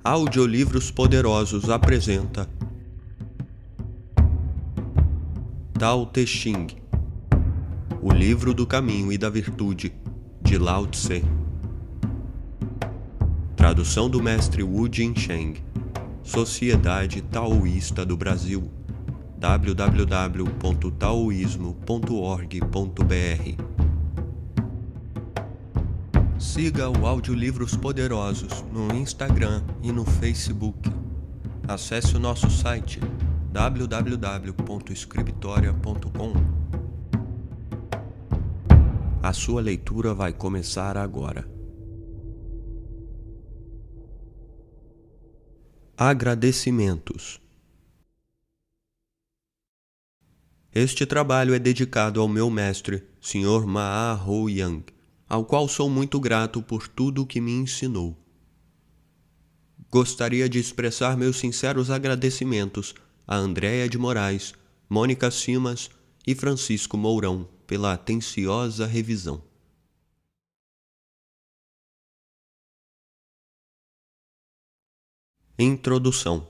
Audiolivros Poderosos apresenta Tao Te Ching, o livro do caminho e da virtude, de Lao Tse. Tradução do mestre Wu Jin-Sheng, Sociedade Taoísta do Brasil, www.taoísmo.org.br. Siga o Audiolivros Poderosos no Instagram e no Facebook. Acesse o nosso site www.escribitoria.com. A sua leitura vai começar agora. Agradecimentos. Este trabalho é dedicado ao meu mestre, Sr. Ma Ho Yang, ao qual sou muito grato por tudo o que me ensinou. Gostaria de expressar meus sinceros agradecimentos a Andréia de Moraes, Mônica Simas e Francisco Mourão pela atenciosa revisão. Introdução.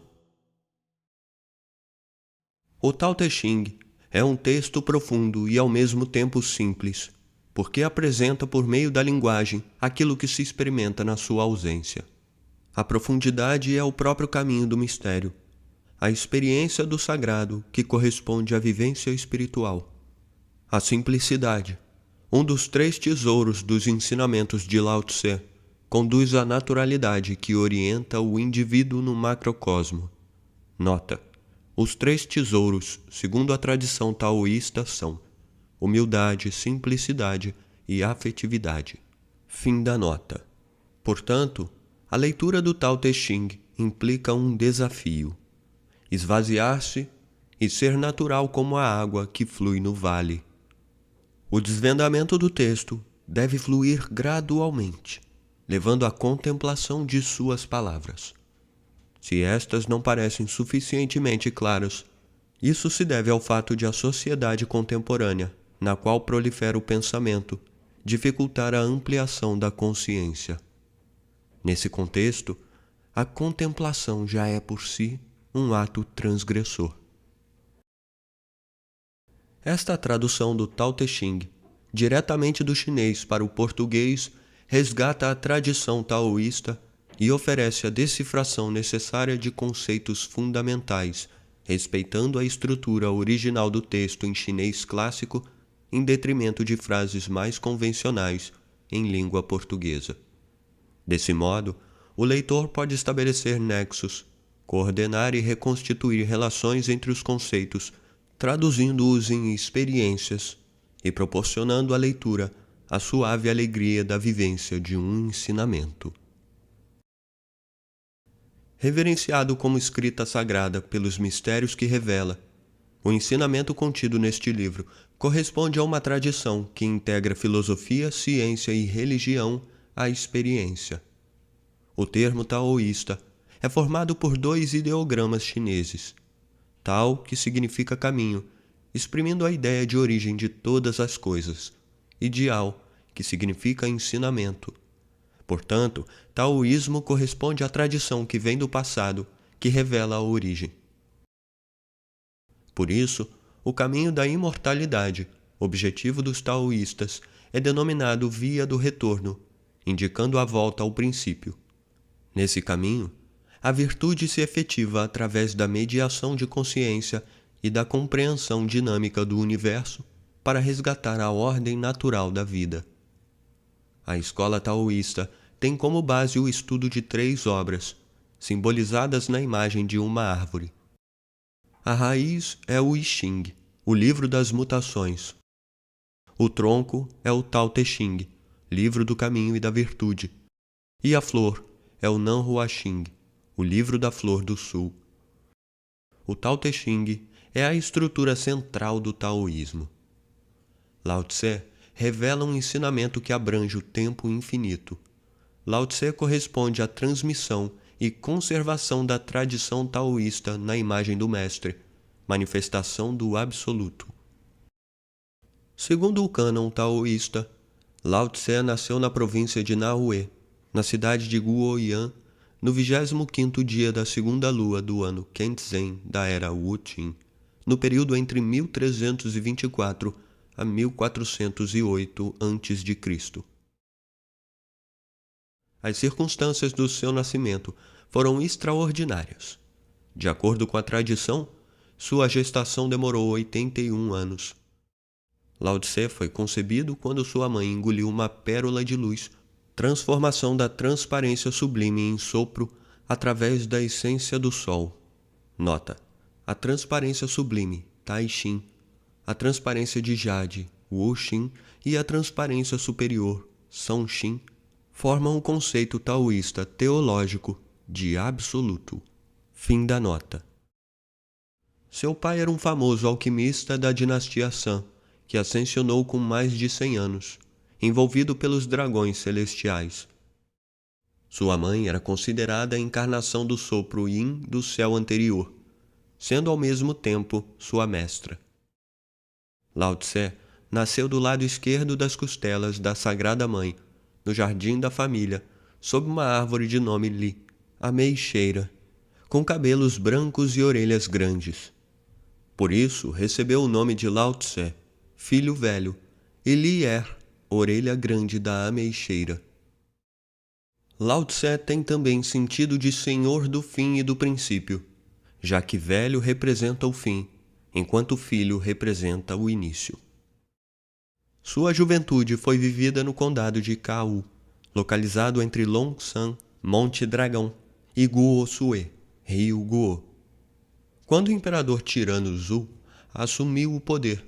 O Tao Te Ching é um texto profundo e ao mesmo tempo simples, porque apresenta por meio da linguagem aquilo que se experimenta na sua ausência. A profundidade é o próprio caminho do mistério, a experiência do sagrado que corresponde à vivência espiritual. A simplicidade, um dos 3 tesouros dos ensinamentos de Lao Tse, conduz à naturalidade que orienta o indivíduo no macrocosmo. Nota: os 3 tesouros, segundo a tradição taoísta, são humildade, simplicidade e afetividade. Fim da nota. Portanto, a leitura do Tao Te Ching implica um desafio: esvaziar-se e ser natural como a água que flui no vale. O desvendamento do texto deve fluir gradualmente, levando à contemplação de suas palavras. Se estas não parecem suficientemente claras, isso se deve ao fato de a sociedade contemporânea, na qual prolifera o pensamento, dificultar a ampliação da consciência. Nesse contexto, a contemplação já é por si um ato transgressor. Esta tradução do Tao Te Ching, diretamente do chinês para o português, resgata a tradição taoísta e oferece a decifração necessária de conceitos fundamentais, respeitando a estrutura original do texto em chinês clássico, em detrimento de frases mais convencionais em língua portuguesa. Desse modo, o leitor pode estabelecer nexos, coordenar e reconstituir relações entre os conceitos, traduzindo-os em experiências e proporcionando à leitura a suave alegria da vivência de um ensinamento. Reverenciado como escrita sagrada pelos mistérios que revela, o ensinamento contido neste livro corresponde a uma tradição que integra filosofia, ciência e religião à experiência. O termo taoísta é formado por 2 ideogramas chineses: Tao, que significa caminho, exprimindo a ideia de origem de todas as coisas, e Jiao, que significa ensinamento. Portanto, taoísmo corresponde à tradição que vem do passado, que revela a origem. Por isso, o caminho da imortalidade, objetivo dos taoístas, é denominado via do retorno, indicando a volta ao princípio. Nesse caminho, a virtude se efetiva através da mediação de consciência e da compreensão dinâmica do universo para resgatar a ordem natural da vida. A escola taoísta tem como base o estudo de 3 obras, simbolizadas na imagem de uma árvore. A raiz é o I Ching, o livro das mutações. O tronco é o Tao Te Ching, livro do caminho e da virtude. E a flor é o Nan Hua Ching, o livro da flor do sul. O Tao Te Ching é a estrutura central do taoísmo. Lao Tse revela um ensinamento que abrange o tempo infinito. Lao Tse corresponde à transmissão e conservação da tradição taoísta na imagem do mestre, manifestação do absoluto. Segundo o cânon taoísta, Lao Tse nasceu na província de Nahui, na cidade de Guoyuan, no 25º dia da segunda lua do ano Kenzhen da era Wu-Qin, no período entre 1324 a 1408 a.C. As circunstâncias do seu nascimento foram extraordinárias. De acordo com a tradição, sua gestação demorou 81 anos. Lao Tse foi concebido quando sua mãe engoliu uma pérola de luz, transformação da transparência sublime em sopro através da essência do sol. Nota: a transparência sublime, Tai Xin, a transparência de Jade, Wu Xin, e a transparência superior, Song Xin, formam um conceito taoísta teológico de absoluto. Fim da nota. Seu pai era um famoso alquimista da dinastia San, que ascensionou com mais de 100 anos, envolvido pelos dragões celestiais. Sua mãe era considerada a encarnação do sopro Yin do céu anterior, sendo ao mesmo tempo sua mestra. Lao Tse nasceu do lado esquerdo das costelas da Sagrada Mãe, no jardim da família, sob uma árvore de nome Li, a meixeira, com cabelos brancos e orelhas grandes. Por isso recebeu o nome de Lao Tse, filho velho, e Li orelha grande da ameixeira. Lao Tse tem também sentido de senhor do fim e do princípio, já que velho representa o fim, enquanto filho representa o início. Sua juventude foi vivida no condado de Kau, localizado entre Longshan, Monte Dragão, e Guo Sue, Rio Guo. Quando o imperador tirano Zhu assumiu o poder,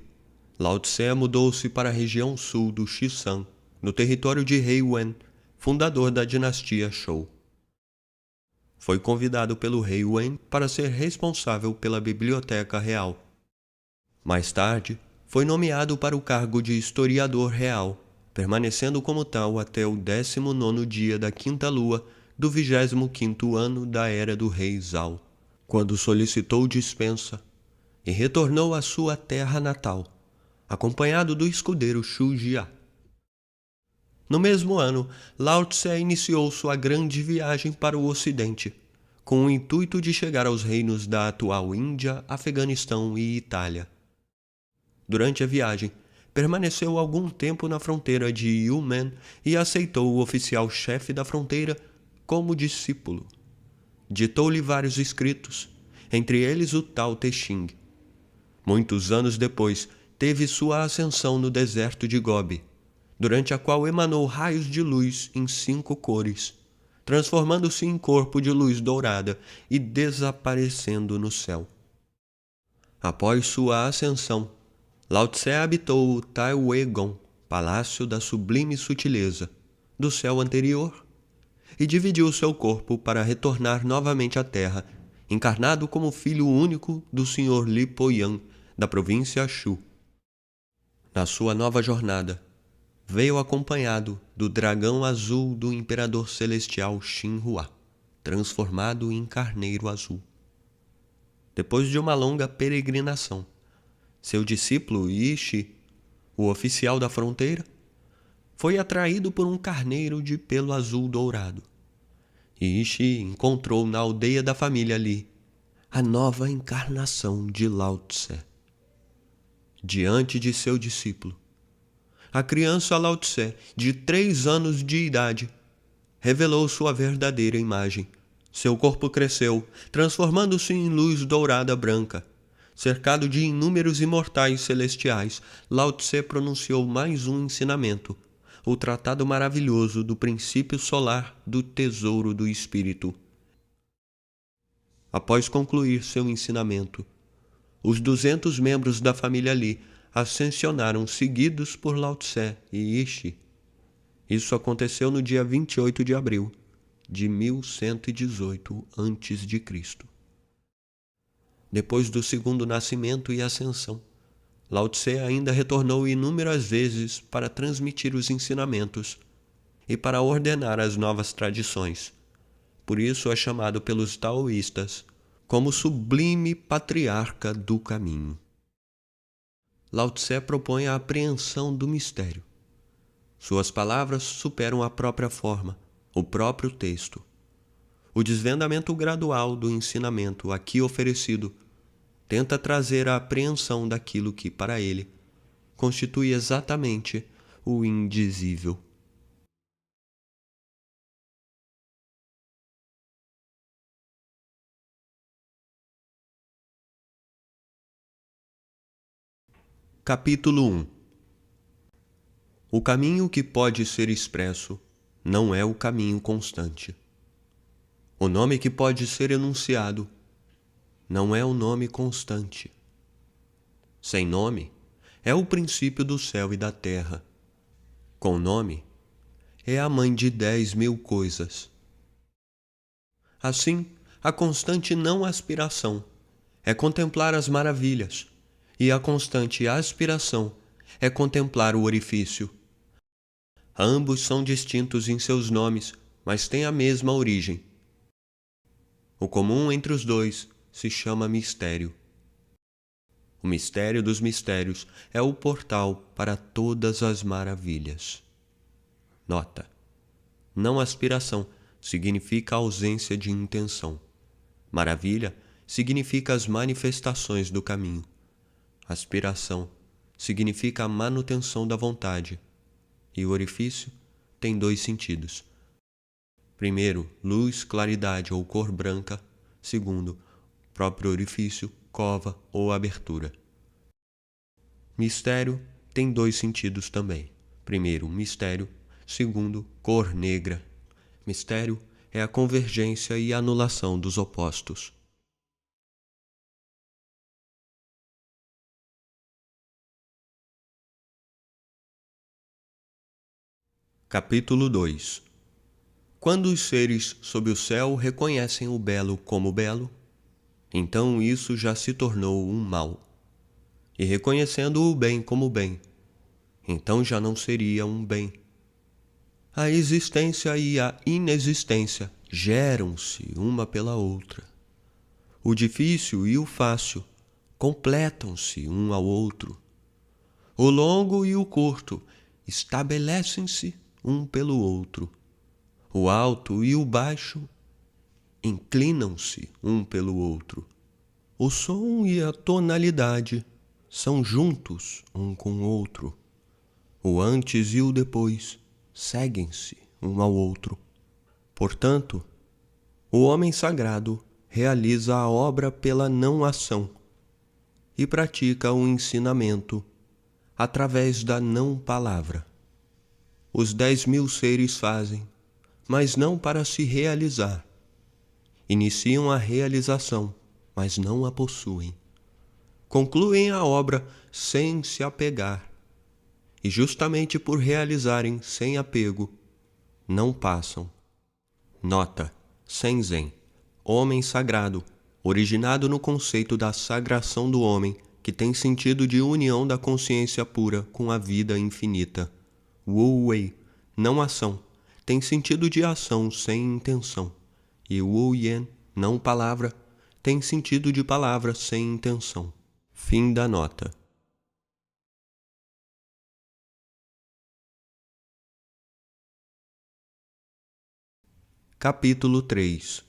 Lao Tse mudou-se para a região sul do Xishan, no território de Rei Wen, fundador da dinastia Shou. Foi convidado pelo rei Wen para ser responsável pela biblioteca real. Mais tarde, foi nomeado para o cargo de historiador real, permanecendo como tal até o 19º dia da quinta lua do 25º ano da era do rei Zhao, quando solicitou dispensa e retornou à sua terra natal, acompanhado do escudeiro Xu Jia. No mesmo ano, Lao Tse iniciou sua grande viagem para o Ocidente, com o intuito de chegar aos reinos da atual Índia, Afeganistão e Itália. Durante a viagem, permaneceu algum tempo na fronteira de Yumen e aceitou o oficial-chefe da fronteira como discípulo. Ditou-lhe vários escritos, entre eles o Tao Te Ching. Muitos anos depois, teve sua ascensão no deserto de Gobi, durante a qual emanou raios de luz em 5 cores, transformando-se em corpo de luz dourada e desaparecendo no céu. Após sua ascensão, Lao Tse habitou o Tai Wei Gong, palácio da sublime sutileza, do céu anterior, e dividiu seu corpo para retornar novamente à Terra, encarnado como filho único do Sr. Li Po-Yan, da província Shu. Na sua nova jornada, veio acompanhado do dragão azul do imperador celestial Xinhua, transformado em carneiro azul. Depois de uma longa peregrinação, seu discípulo Yishi, o oficial da fronteira, foi atraído por um carneiro de pelo azul dourado. Yishi encontrou na aldeia da família Li a nova encarnação de Lao Tse. Diante de seu discípulo, a criança Lao Tse, de 3 anos de idade, revelou sua verdadeira imagem. Seu corpo cresceu, transformando-se em luz dourada branca. Cercado de inúmeros imortais celestiais, Lao Tse pronunciou mais um ensinamento, o Tratado Maravilhoso do Princípio Solar do Tesouro do Espírito. Após concluir seu ensinamento, os 200 membros da família Li ascensionaram seguidos por Lao Tse e Yishi. Isso aconteceu no dia 28 de abril de 1118 a.C. Depois do segundo nascimento e ascensão, Lao Tse ainda retornou inúmeras vezes para transmitir os ensinamentos e para ordenar as novas tradições. Por isso é chamado pelos taoístas como sublime patriarca do caminho. Lao Tse propõe a apreensão do mistério. Suas palavras superam a própria forma, o próprio texto. O desvendamento gradual do ensinamento aqui oferecido tenta trazer a apreensão daquilo que, para ele, constitui exatamente o indizível. Capítulo 1. O caminho que pode ser expresso não é o caminho constante. O nome que pode ser enunciado não é o nome constante. Sem nome, é o princípio do céu e da terra. Com nome, é a mãe de 10.000 coisas. Assim, a constante não aspiração é contemplar as maravilhas, e a constante aspiração é contemplar o orifício. Ambos são distintos em seus nomes, mas têm a mesma origem. O comum entre os dois se chama mistério. O mistério dos mistérios é o portal para todas as maravilhas. Nota: não aspiração significa ausência de intenção. Maravilha significa as manifestações do caminho. Aspiração significa a manutenção da vontade. E o orifício tem 2 sentidos. Primeiro, luz, claridade ou cor branca. Segundo, próprio orifício, cova ou abertura. Mistério tem 2 sentidos também. Primeiro, mistério. Segundo, cor negra. Mistério é a convergência e anulação dos opostos. Capítulo 2. Quando os seres sob o céu reconhecem o belo como belo, então isso já se tornou um mal. E reconhecendo o bem como bem, então já não seria um bem. A existência e a inexistência geram-se uma pela outra. O difícil e o fácil completam-se um ao outro. O longo e o curto estabelecem-se um pelo outro. O alto e o baixo inclinam-se um pelo outro. O som e a tonalidade são juntos um com o outro. O antes e o depois seguem-se um ao outro. Portanto, o homem sagrado realiza a obra pela não-ação e pratica o ensinamento através da não-palavra. Os 10.000 seres fazem, mas não para se realizar. Iniciam a realização, mas não a possuem. Concluem a obra sem se apegar, e justamente por realizarem sem apego, não passam. Nota: Senzen, homem sagrado, originado no conceito da sagração do homem, que tem sentido de união da consciência pura com a vida infinita. Wu Wei, não ação, tem sentido de ação sem intenção. E Wu Yen, não palavra, tem sentido de palavra sem intenção. Fim da nota. Capítulo 3.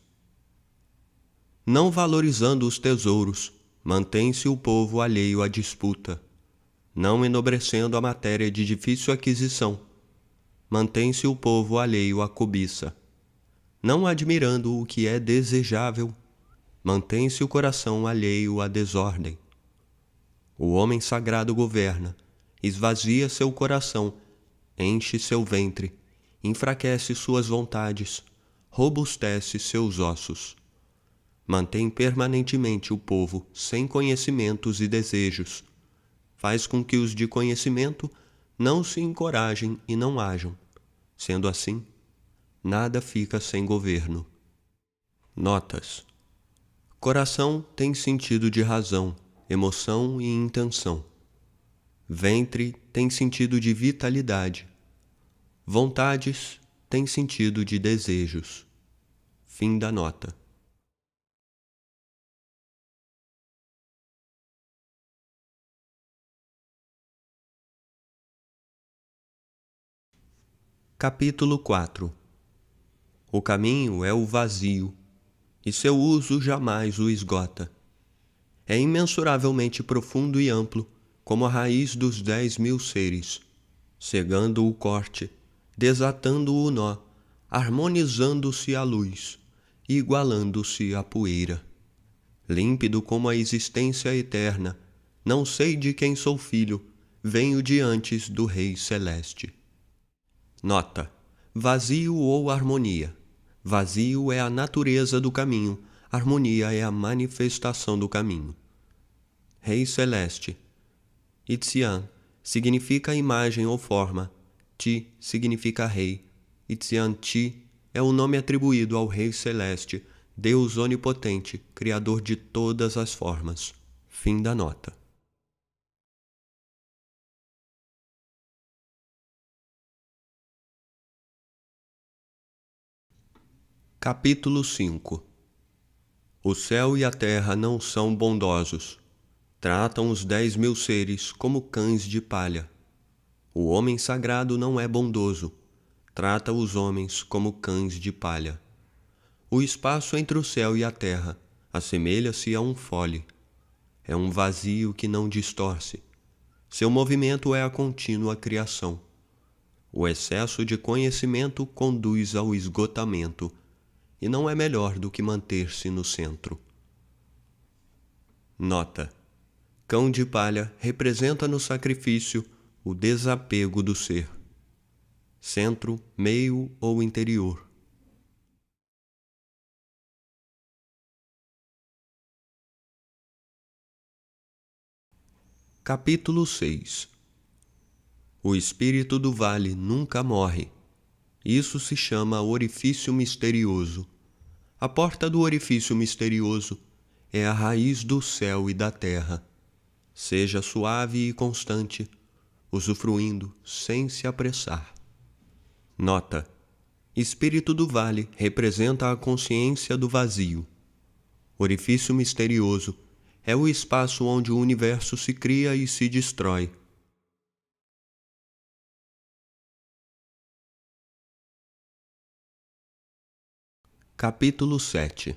Não valorizando os tesouros, mantém-se o povo alheio à disputa. Não enobrecendo a matéria de difícil aquisição, mantém-se o povo alheio à cobiça. Não admirando o que é desejável, mantém-se o coração alheio à desordem. O homem sagrado governa, esvazia seu coração, enche seu ventre, enfraquece suas vontades, robustece seus ossos. Mantém permanentemente o povo sem conhecimentos e desejos. Faz com que os de conhecimento não se encorajem e não hajam. Sendo assim, nada fica sem governo. Notas: coração tem sentido de razão, emoção e intenção. Ventre tem sentido de vitalidade. Vontades tem sentido de desejos. Fim da nota. Capítulo 4. O caminho é o vazio, e seu uso jamais o esgota. É imensuravelmente profundo e amplo, como a raiz dos 10.000 seres, cegando o corte, desatando o nó, harmonizando-se a luz, e igualando-se à poeira. Límpido como a existência eterna, não sei de quem sou filho, venho de antes do Rei Celeste. Nota: vazio ou harmonia. Vazio é a natureza do caminho, harmonia é a manifestação do caminho. Rei Celeste. Itzian significa imagem ou forma. Ti significa rei. Itzian Ti é o nome atribuído ao Rei Celeste, Deus onipotente, criador de todas as formas. Fim da nota. Capítulo 5. O céu e a terra não são bondosos. Tratam os 10.000 seres como cães de palha. O homem sagrado não é bondoso. Trata os homens como cães de palha. O espaço entre o céu e a terra assemelha-se a um fole. É um vazio que não distorce. Seu movimento é a contínua criação. O excesso de conhecimento conduz ao esgotamento, e não é melhor do que manter-se no centro. Nota: cão de palha representa no sacrifício o desapego do ser. Centro, meio ou interior. Capítulo 6. O espírito do vale nunca morre. Isso se chama orifício misterioso. A porta do orifício misterioso é a raiz do céu e da terra. Seja suave e constante, usufruindo sem se apressar. Nota: espírito do vale representa a consciência do vazio. Orifício misterioso é o espaço onde o universo se cria e se destrói. Capítulo 7.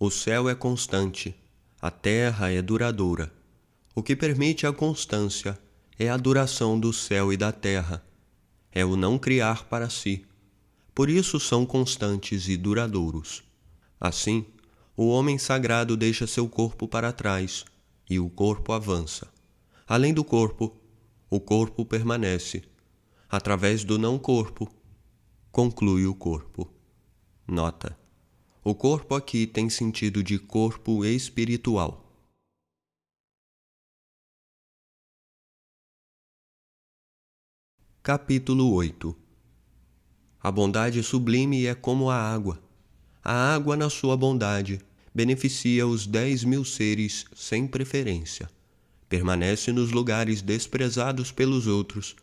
O céu é constante, a terra é duradoura. O que permite a constância é a duração do céu e da terra. É o não criar para si. Por isso são constantes e duradouros. Assim, o homem sagrado deixa seu corpo para trás, e o corpo avança. Além do corpo, o corpo permanece. Através do não-corpo, conclui o corpo. Nota: o corpo aqui tem sentido de corpo espiritual. Capítulo 8. A bondade sublime é como a água. A água, na sua bondade, beneficia os 10.000 seres sem preferência. Permanece nos lugares desprezados pelos outros,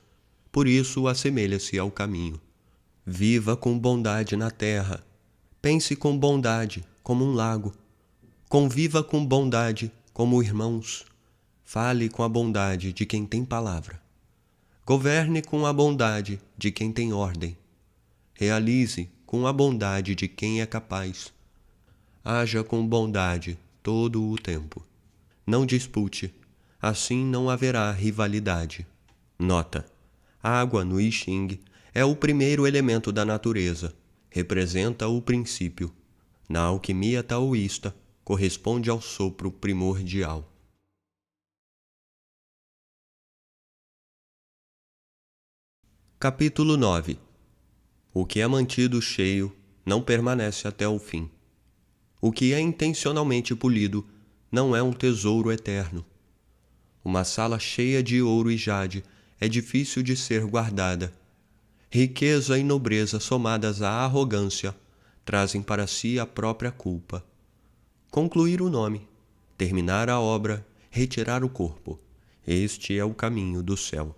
por isso assemelha-se ao caminho. Viva com bondade na terra. Pense com bondade, como um lago. Conviva com bondade, como irmãos. Fale com a bondade de quem tem palavra. Governe com a bondade de quem tem ordem. Realize com a bondade de quem é capaz. Haja com bondade todo o tempo. Não dispute, assim não haverá rivalidade. Nota: a água no I Ching é o primeiro elemento da natureza. Representa o princípio. Na alquimia taoísta, corresponde ao sopro primordial. Capítulo 9. O que é mantido cheio não permanece até o fim. O que é intencionalmente polido não é um tesouro eterno. Uma sala cheia de ouro e jade é difícil de ser guardada. Riqueza e nobreza somadas à arrogância trazem para si a própria culpa. Concluir o nome, terminar a obra, retirar o corpo. Este é o caminho do céu.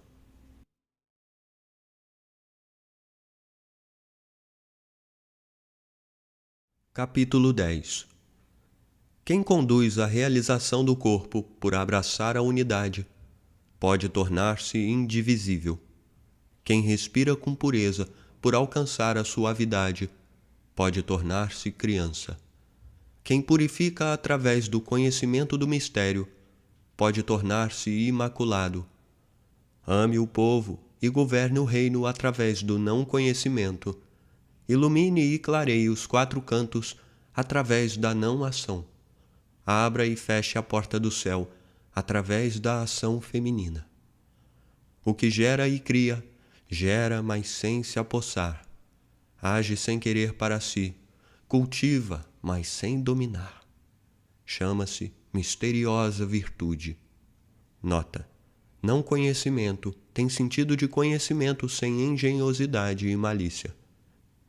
Capítulo 10. Quem conduz a realização do corpo por abraçar a unidade pode tornar-se indivisível. Quem respira com pureza por alcançar a suavidade pode tornar-se criança. Quem purifica através do conhecimento do mistério pode tornar-se imaculado. Ame o povo e governe o reino através do não conhecimento. Ilumine e clareie os 4 cantos através da não ação. Abra e feche a porta do céu através da ação feminina. O que gera e cria, gera, mas sem se apossar. Age sem querer para si, cultiva, mas sem dominar. Chama-se misteriosa virtude. Nota: não conhecimento tem sentido de conhecimento sem engenhosidade e malícia.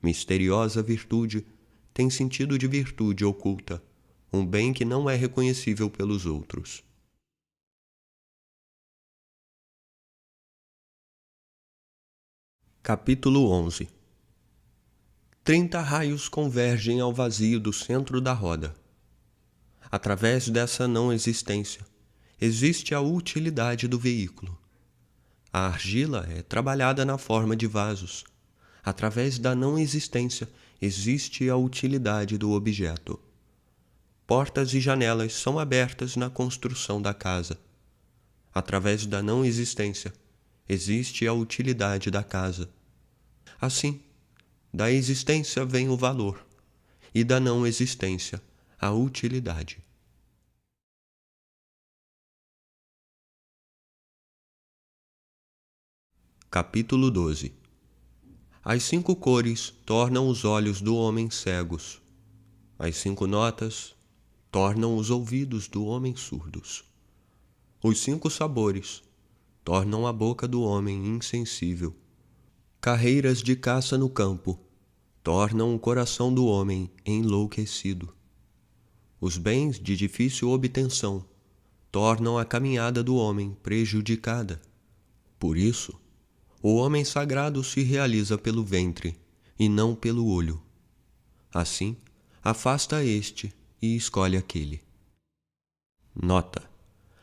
Misteriosa virtude tem sentido de virtude oculta, um bem que não é reconhecível pelos outros. Capítulo 11. 30 raios convergem ao vazio do centro da roda. Através dessa não existência, existe a utilidade do veículo. A argila é trabalhada na forma de vasos. Através da não existência, existe a utilidade do objeto. Portas e janelas são abertas na construção da casa. Através da não existência, existe a utilidade da casa. Assim, da existência vem o valor, e da não existência, a utilidade. Capítulo 12. As 5 cores tornam os olhos do homem cegos. As 5 notas tornam os ouvidos do homem surdos. Os 5 sabores tornam a boca do homem insensível. Carreiras de caça no campo tornam o coração do homem enlouquecido. Os bens de difícil obtenção tornam a caminhada do homem prejudicada. Por isso, o homem sagrado se realiza pelo ventre e não pelo olho. Assim, afasta este e escolhe aquele. Nota: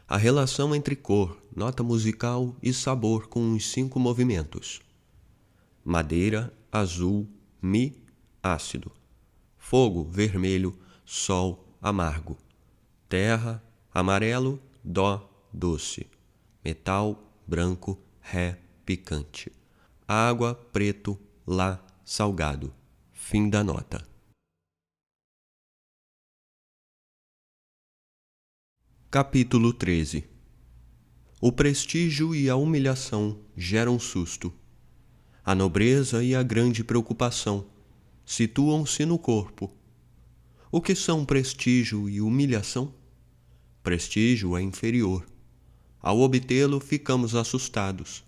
a relação entre cor, nota musical e sabor com os 5 movimentos. Madeira, azul, mi, ácido. Fogo, vermelho, sol, amargo. Terra, amarelo, dó, doce. Metal, branco, ré, picante. Água, preto, lá, salgado. Fim da nota. Capítulo 13. O prestígio e a humilhação geram susto. A nobreza e a grande preocupação situam-se no corpo. O que são prestígio e humilhação? Prestígio é inferior. Ao obtê-lo, ficamos assustados.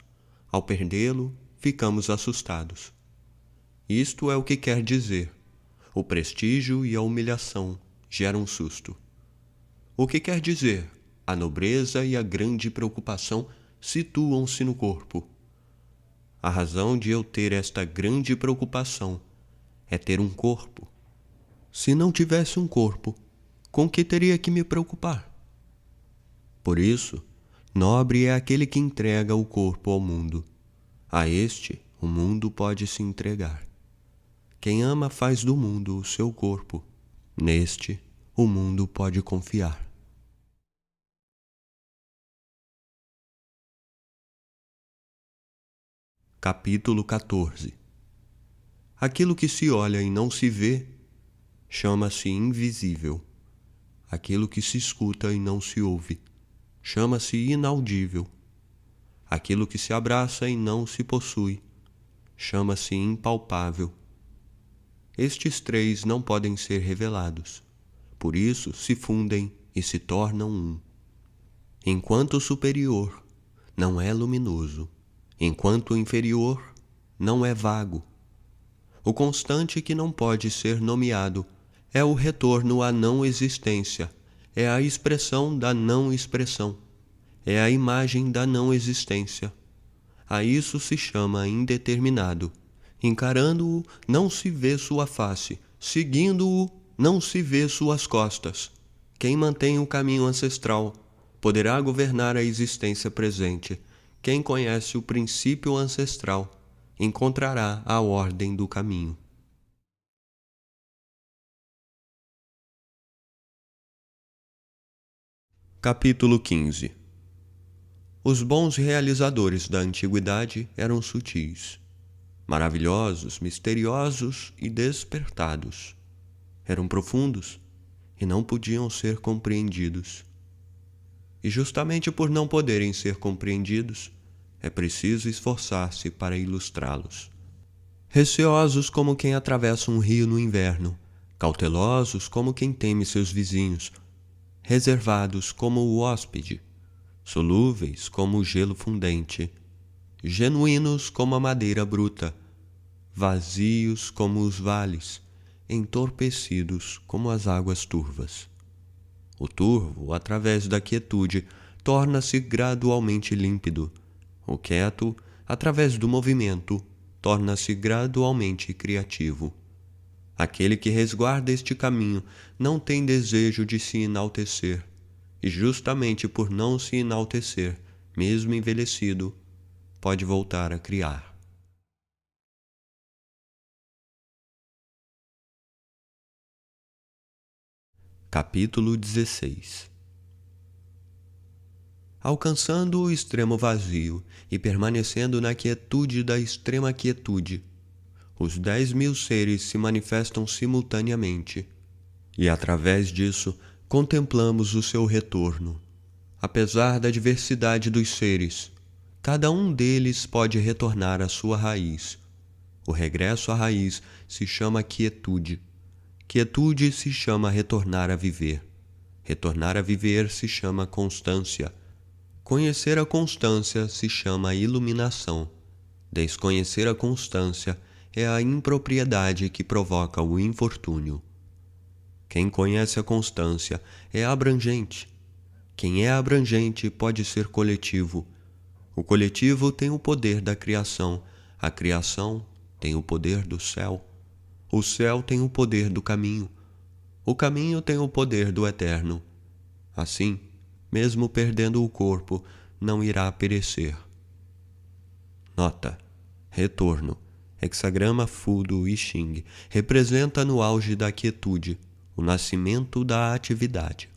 Ao perdê-lo, ficamos assustados. Isto é o que quer dizer: o prestígio e a humilhação geram susto. O que quer dizer: a nobreza e a grande preocupação situam-se no corpo. A razão de eu ter esta grande preocupação é ter um corpo. Se não tivesse um corpo, com que teria que me preocupar? Por isso, nobre é aquele que entrega o corpo ao mundo. A este, o mundo pode se entregar. Quem ama faz do mundo o seu corpo. Neste, o mundo pode confiar. Capítulo 14. Aquilo que se olha e não se vê chama-se invisível. Aquilo que se escuta e não se ouve chama-se inaudível. Aquilo que se abraça e não se possui chama-se impalpável. Estes 3 não podem ser revelados, por isso se fundem e se tornam um. Enquanto o superior não é luminoso, enquanto o inferior não é vago. O constante que não pode ser nomeado é o retorno à não existência, é a expressão da não expressão, é a imagem da não existência. A isso se chama indeterminado. Encarando-o, não se vê sua face, seguindo-o, não se vê suas costas. Quem mantém o caminho ancestral poderá governar a existência presente. Quem conhece o princípio ancestral encontrará a ordem do caminho. Capítulo 15. Os bons realizadores da antiguidade eram sutis, maravilhosos, misteriosos e despertados. Eram profundos e não podiam ser compreendidos. E justamente por não poderem ser compreendidos, é preciso esforçar-se para ilustrá-los. Receosos como quem atravessa um rio no inverno, cautelosos como quem teme seus vizinhos, reservados como o hóspede, solúveis como o gelo fundente, genuínos como a madeira bruta, vazios como os vales, entorpecidos como as águas turvas. O turvo, através da quietude, torna-se gradualmente límpido. O quieto, através do movimento, torna-se gradualmente criativo. Aquele que resguarda este caminho não tem desejo de se enaltecer, e justamente por não se enaltecer, mesmo envelhecido, pode voltar a criar. Capítulo 16. Alcançando o extremo vazio e permanecendo na quietude da extrema quietude, os 10.000 seres se manifestam simultaneamente, e através disso contemplamos o seu retorno. Apesar da diversidade dos seres, cada um deles pode retornar à sua raiz. O regresso à raiz se chama quietude. Quietude se chama retornar a viver. Retornar a viver se chama constância. Conhecer a constância se chama iluminação. Desconhecer a constância é a impropriedade que provoca o infortúnio. Quem conhece a constância é abrangente. Quem é abrangente pode ser coletivo. O coletivo tem o poder da criação. A criação tem o poder do céu. O céu tem o poder do caminho. O caminho tem o poder do eterno. Assim, mesmo perdendo o corpo, não irá perecer. Nota: retorno. Hexagrama Fu do I Ching representa no auge da quietude o nascimento da atividade.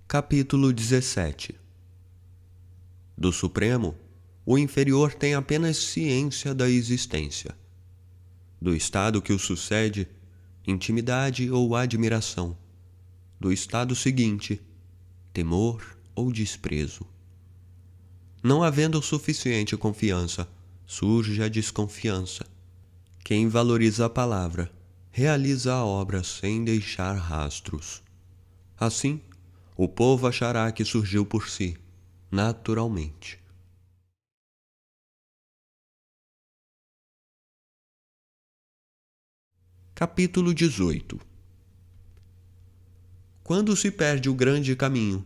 Capítulo 17. Do Supremo, o inferior tem apenas ciência da existência. Do estado que o sucede, intimidade ou admiração. Do estado seguinte, temor ou desprezo. Não havendo suficiente confiança, surge a desconfiança. Quem valoriza a palavra, realiza a obra sem deixar rastros. Assim, o povo achará que surgiu por si, naturalmente. Capítulo 18. Quando se perde o grande caminho,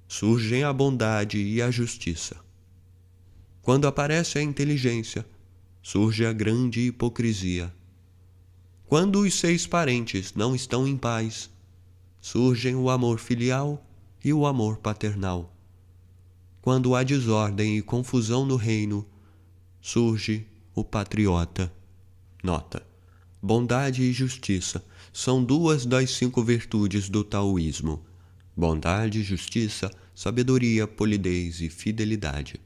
surgem a bondade e a justiça. Quando aparece a inteligência, surge a grande hipocrisia. Quando os 6 parentes não estão em paz, surgem o amor filial e o amor paternal. Quando há desordem e confusão no reino, surge o patriota. Nota: bondade e justiça são 2 das 5 virtudes do taoísmo. Bondade, justiça, sabedoria, polidez e fidelidade.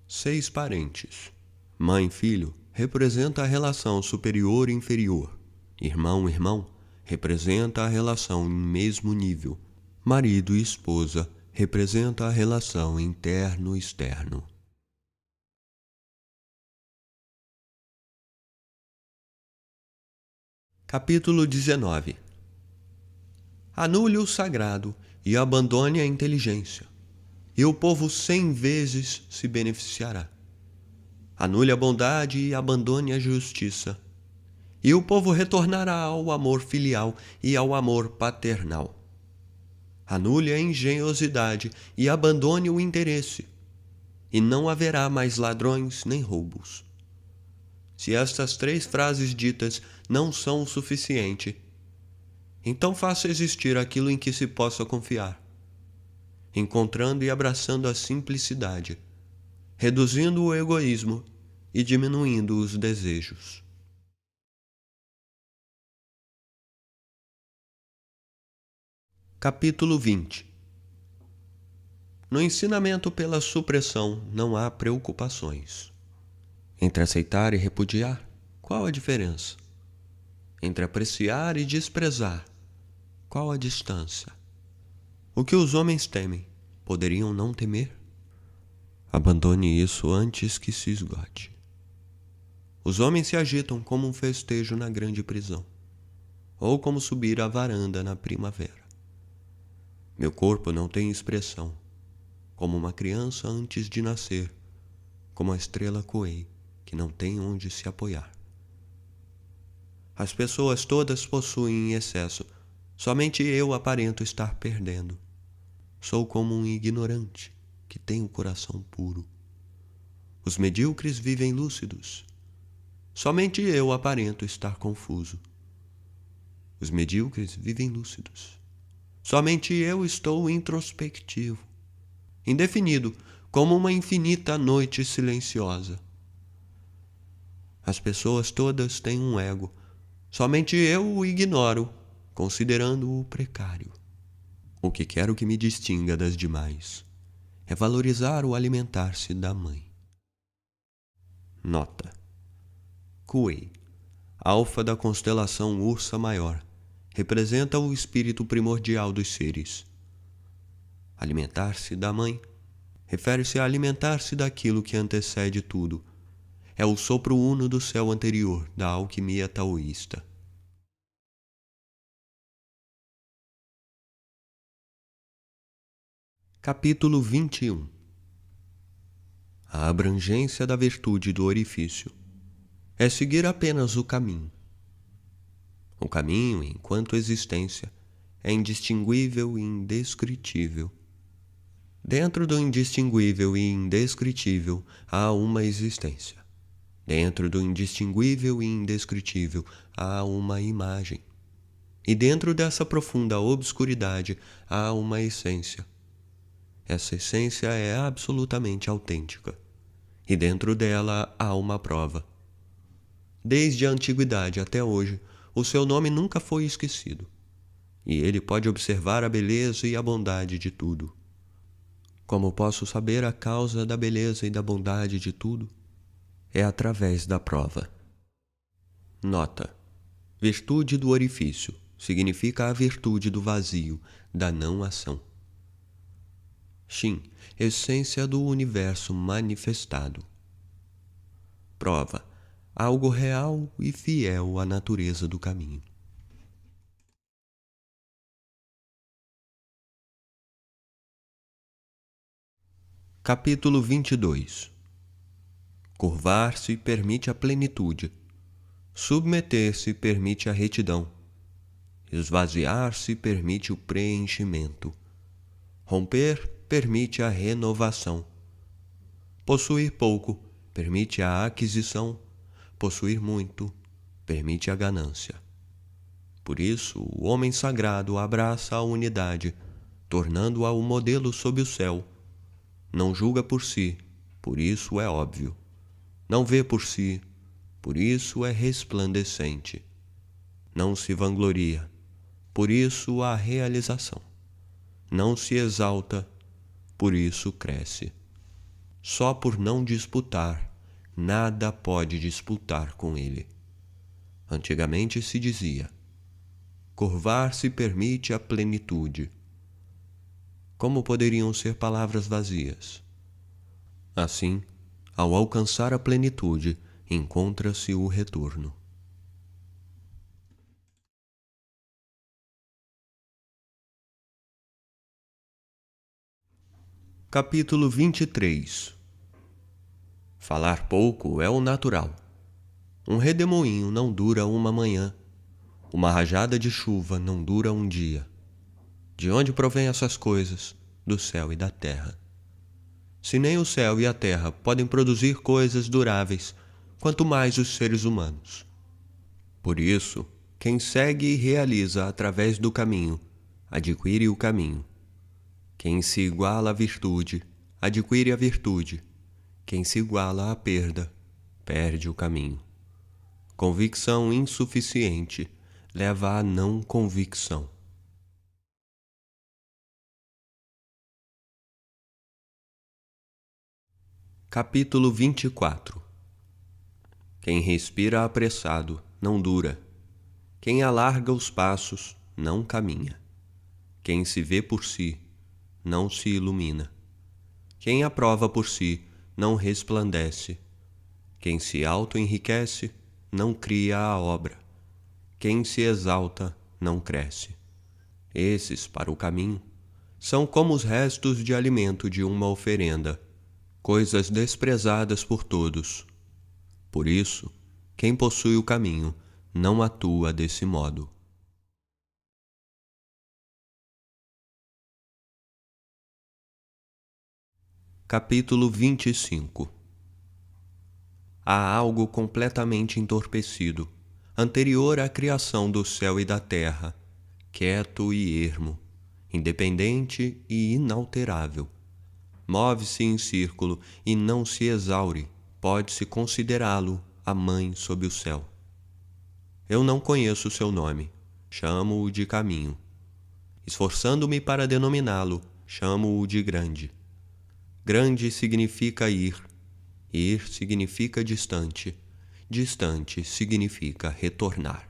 6 parentes. Mãe e filho representa a relação superior e inferior. Irmão e irmão representa a relação em mesmo nível. Marido e esposa representa a relação interno e externo. Capítulo 19. Anule o sagrado e abandone a inteligência, e o povo 100 vezes se beneficiará. Anule a bondade e abandone a justiça, e o povo retornará ao amor filial e ao amor paternal. Anule a engenhosidade e abandone o interesse, e não haverá mais ladrões nem roubos. Se estas 3 frases ditas não são o suficiente, então faça existir aquilo em que se possa confiar, encontrando e abraçando a simplicidade, reduzindo o egoísmo e diminuindo os desejos. Capítulo 20. No ensinamento pela supressão não há preocupações. Entre aceitar e repudiar, qual a diferença? Entre apreciar e desprezar, qual a distância? O que os homens temem, poderiam não temer? Abandone isso antes que se esgote. Os homens se agitam como um festejo na grande prisão, ou como subir à varanda na primavera. Meu corpo não tem expressão, como uma criança antes de nascer, como a estrela Kuei, que não tem onde se apoiar. As pessoas todas possuem em excesso, somente eu aparento estar perdendo. Sou como um ignorante que tem o coração puro. Os medíocres vivem lúcidos. Somente eu aparento estar confuso. Os medíocres vivem lúcidos. Somente eu estou introspectivo, indefinido, como uma infinita noite silenciosa. As pessoas todas têm um ego. Somente eu o ignoro, considerando-o precário. O que quero que me distinga das demais é valorizar o alimentar-se da mãe. Nota: Kuei, alfa da constelação Ursa Maior, representa o espírito primordial dos seres. Alimentar-se da mãe refere-se a alimentar-se daquilo que antecede tudo. É o sopro uno do céu anterior da alquimia taoísta. Capítulo 21. A abrangência da virtude do orifício é seguir apenas o caminho. O caminho, enquanto existência, é indistinguível e indescritível. Dentro do indistinguível e indescritível há uma existência. Dentro do indistinguível e indescritível há uma imagem. E dentro dessa profunda obscuridade há uma essência. Essa essência é absolutamente autêntica. E dentro dela há uma prova. Desde a antiguidade até hoje, o seu nome nunca foi esquecido. E ele pode observar a beleza e a bondade de tudo. Como posso saber a causa da beleza e da bondade de tudo? É através da prova. Nota: virtude do orifício significa a virtude do vazio, da não-ação. Shin, essência do universo manifestado. Prova: algo real e fiel à natureza do caminho. Capítulo 22. Curvar-se permite a plenitude. Submeter-se permite a retidão. Esvaziar-se permite o preenchimento. Romper permite a renovação. Possuir pouco permite a aquisição. Possuir muito permite a ganância. Por isso, o homem sagrado abraça a unidade, tornando-a o modelo sob o céu. Não julga por si, por isso é óbvio. Não vê por si, por isso é resplandecente. Não se vangloria, por isso a realização. Não se exalta, por isso cresce. Só por não disputar, nada pode disputar com ele. Antigamente se dizia: curvar-se permite a plenitude. Como poderiam ser palavras vazias? Assim, ao alcançar a plenitude, encontra-se o retorno. Capítulo 23. Falar pouco é o natural. Um redemoinho não dura uma manhã. Uma rajada de chuva não dura um dia. De onde provém essas coisas? Do céu e da terra. Se nem o céu e a terra podem produzir coisas duráveis, quanto mais os seres humanos. Por isso, quem segue e realiza através do caminho, adquire o caminho. Quem se iguala à virtude, adquire a virtude. Quem se iguala à perda, perde o caminho. Convicção insuficiente leva à não convicção. Capítulo 24. Quem respira apressado não dura. Quem alarga os passos não caminha. Quem se vê por si não se ilumina. Quem aprova por si não resplandece. Quem se auto-enriquece não cria a obra. Quem se exalta não cresce. Esses, para o caminho, são como os restos de alimento de uma oferenda, coisas desprezadas por todos. Por isso, quem possui o caminho não atua desse modo. Capítulo 25. Há algo completamente entorpecido, anterior à criação do céu e da terra, quieto e ermo, independente e inalterável. Move-se em círculo e não se exaure, pode-se considerá-lo a mãe sob o céu. Eu não conheço seu nome, chamo-o de caminho. Esforçando-me para denominá-lo, chamo-o de grande. Grande significa ir, ir significa distante, distante significa retornar.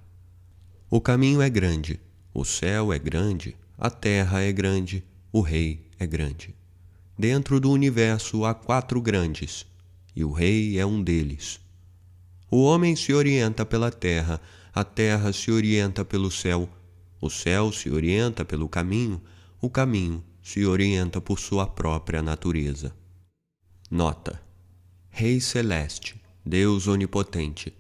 O caminho é grande, o céu é grande, a terra é grande, o rei é grande. Dentro do universo há 4 grandes, e o rei é um deles. O homem se orienta pela terra, a terra se orienta pelo céu, o céu se orienta pelo caminho, o caminho se orienta por sua própria natureza. Nota: Rei Celeste, Deus Onipotente,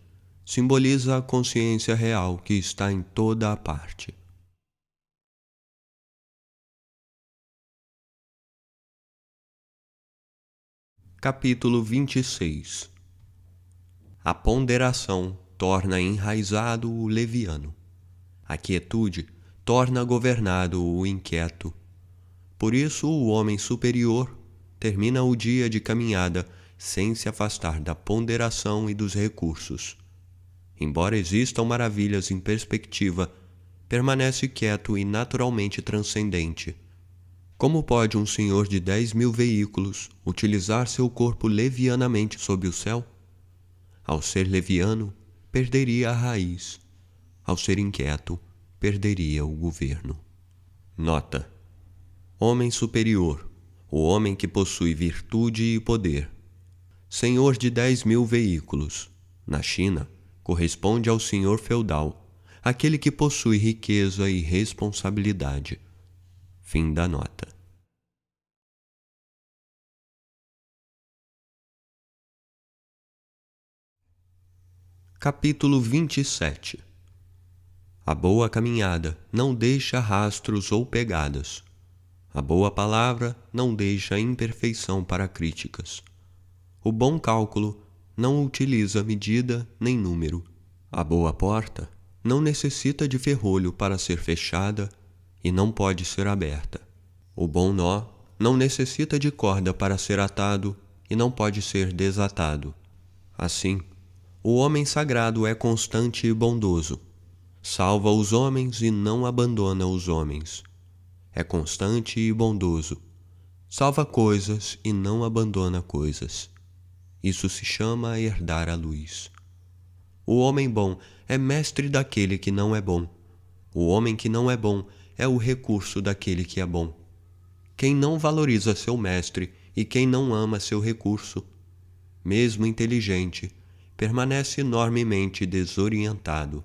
simboliza a consciência real que está em toda a parte. Capítulo 26. A ponderação torna enraizado o leviano. A quietude torna governado o inquieto. Por isso o homem superior termina o dia de caminhada sem se afastar da ponderação e dos recursos. Embora existam maravilhas em perspectiva, permanece quieto e naturalmente transcendente. Como pode um senhor de 10.000 veículos utilizar seu corpo levianamente sob o céu? Ao ser leviano, perderia a raiz. Ao ser inquieto, perderia o governo. Nota: Homem superior, o homem que possui virtude e poder. Senhor de 10.000 veículos. Na China, corresponde ao senhor feudal, aquele que possui riqueza e responsabilidade. Fim da nota. Capítulo 27. A boa caminhada não deixa rastros ou pegadas. A boa palavra não deixa imperfeição para críticas. O bom cálculo não utiliza medida nem número. A boa porta não necessita de ferrolho para ser fechada e não pode ser aberta. O bom nó não necessita de corda para ser atado e não pode ser desatado. Assim, o homem sagrado é constante e bondoso. Salva os homens e não abandona os homens. É constante e bondoso. Salva coisas e não abandona coisas. Isso se chama herdar a luz. O homem bom é mestre daquele que não é bom. O homem que não é bom é o recurso daquele que é bom. Quem não valoriza seu mestre e quem não ama seu recurso, mesmo inteligente, permanece enormemente desorientado.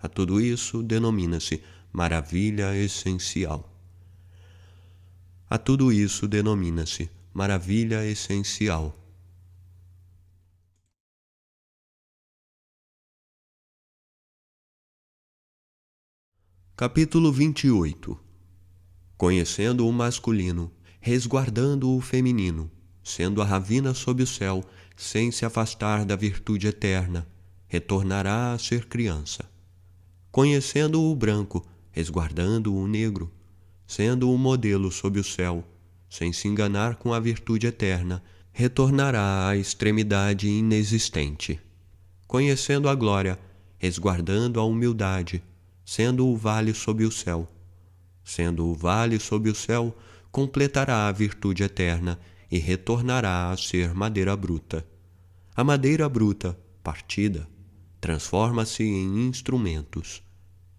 A tudo isso denomina-se maravilha essencial. A tudo isso denomina-se maravilha essencial. Capítulo 28. Conhecendo o masculino, resguardando o feminino, sendo a ravina sob o céu, sem se afastar da virtude eterna, retornará a ser criança. Conhecendo o branco, resguardando o negro, sendo o modelo sob o céu, sem se enganar com a virtude eterna, retornará à extremidade inexistente. Conhecendo a glória, resguardando a humildade, sendo o vale sob o céu. Sendo o vale sob o céu, completará a virtude eterna e retornará a ser madeira bruta. A madeira bruta, partida, transforma-se em instrumentos,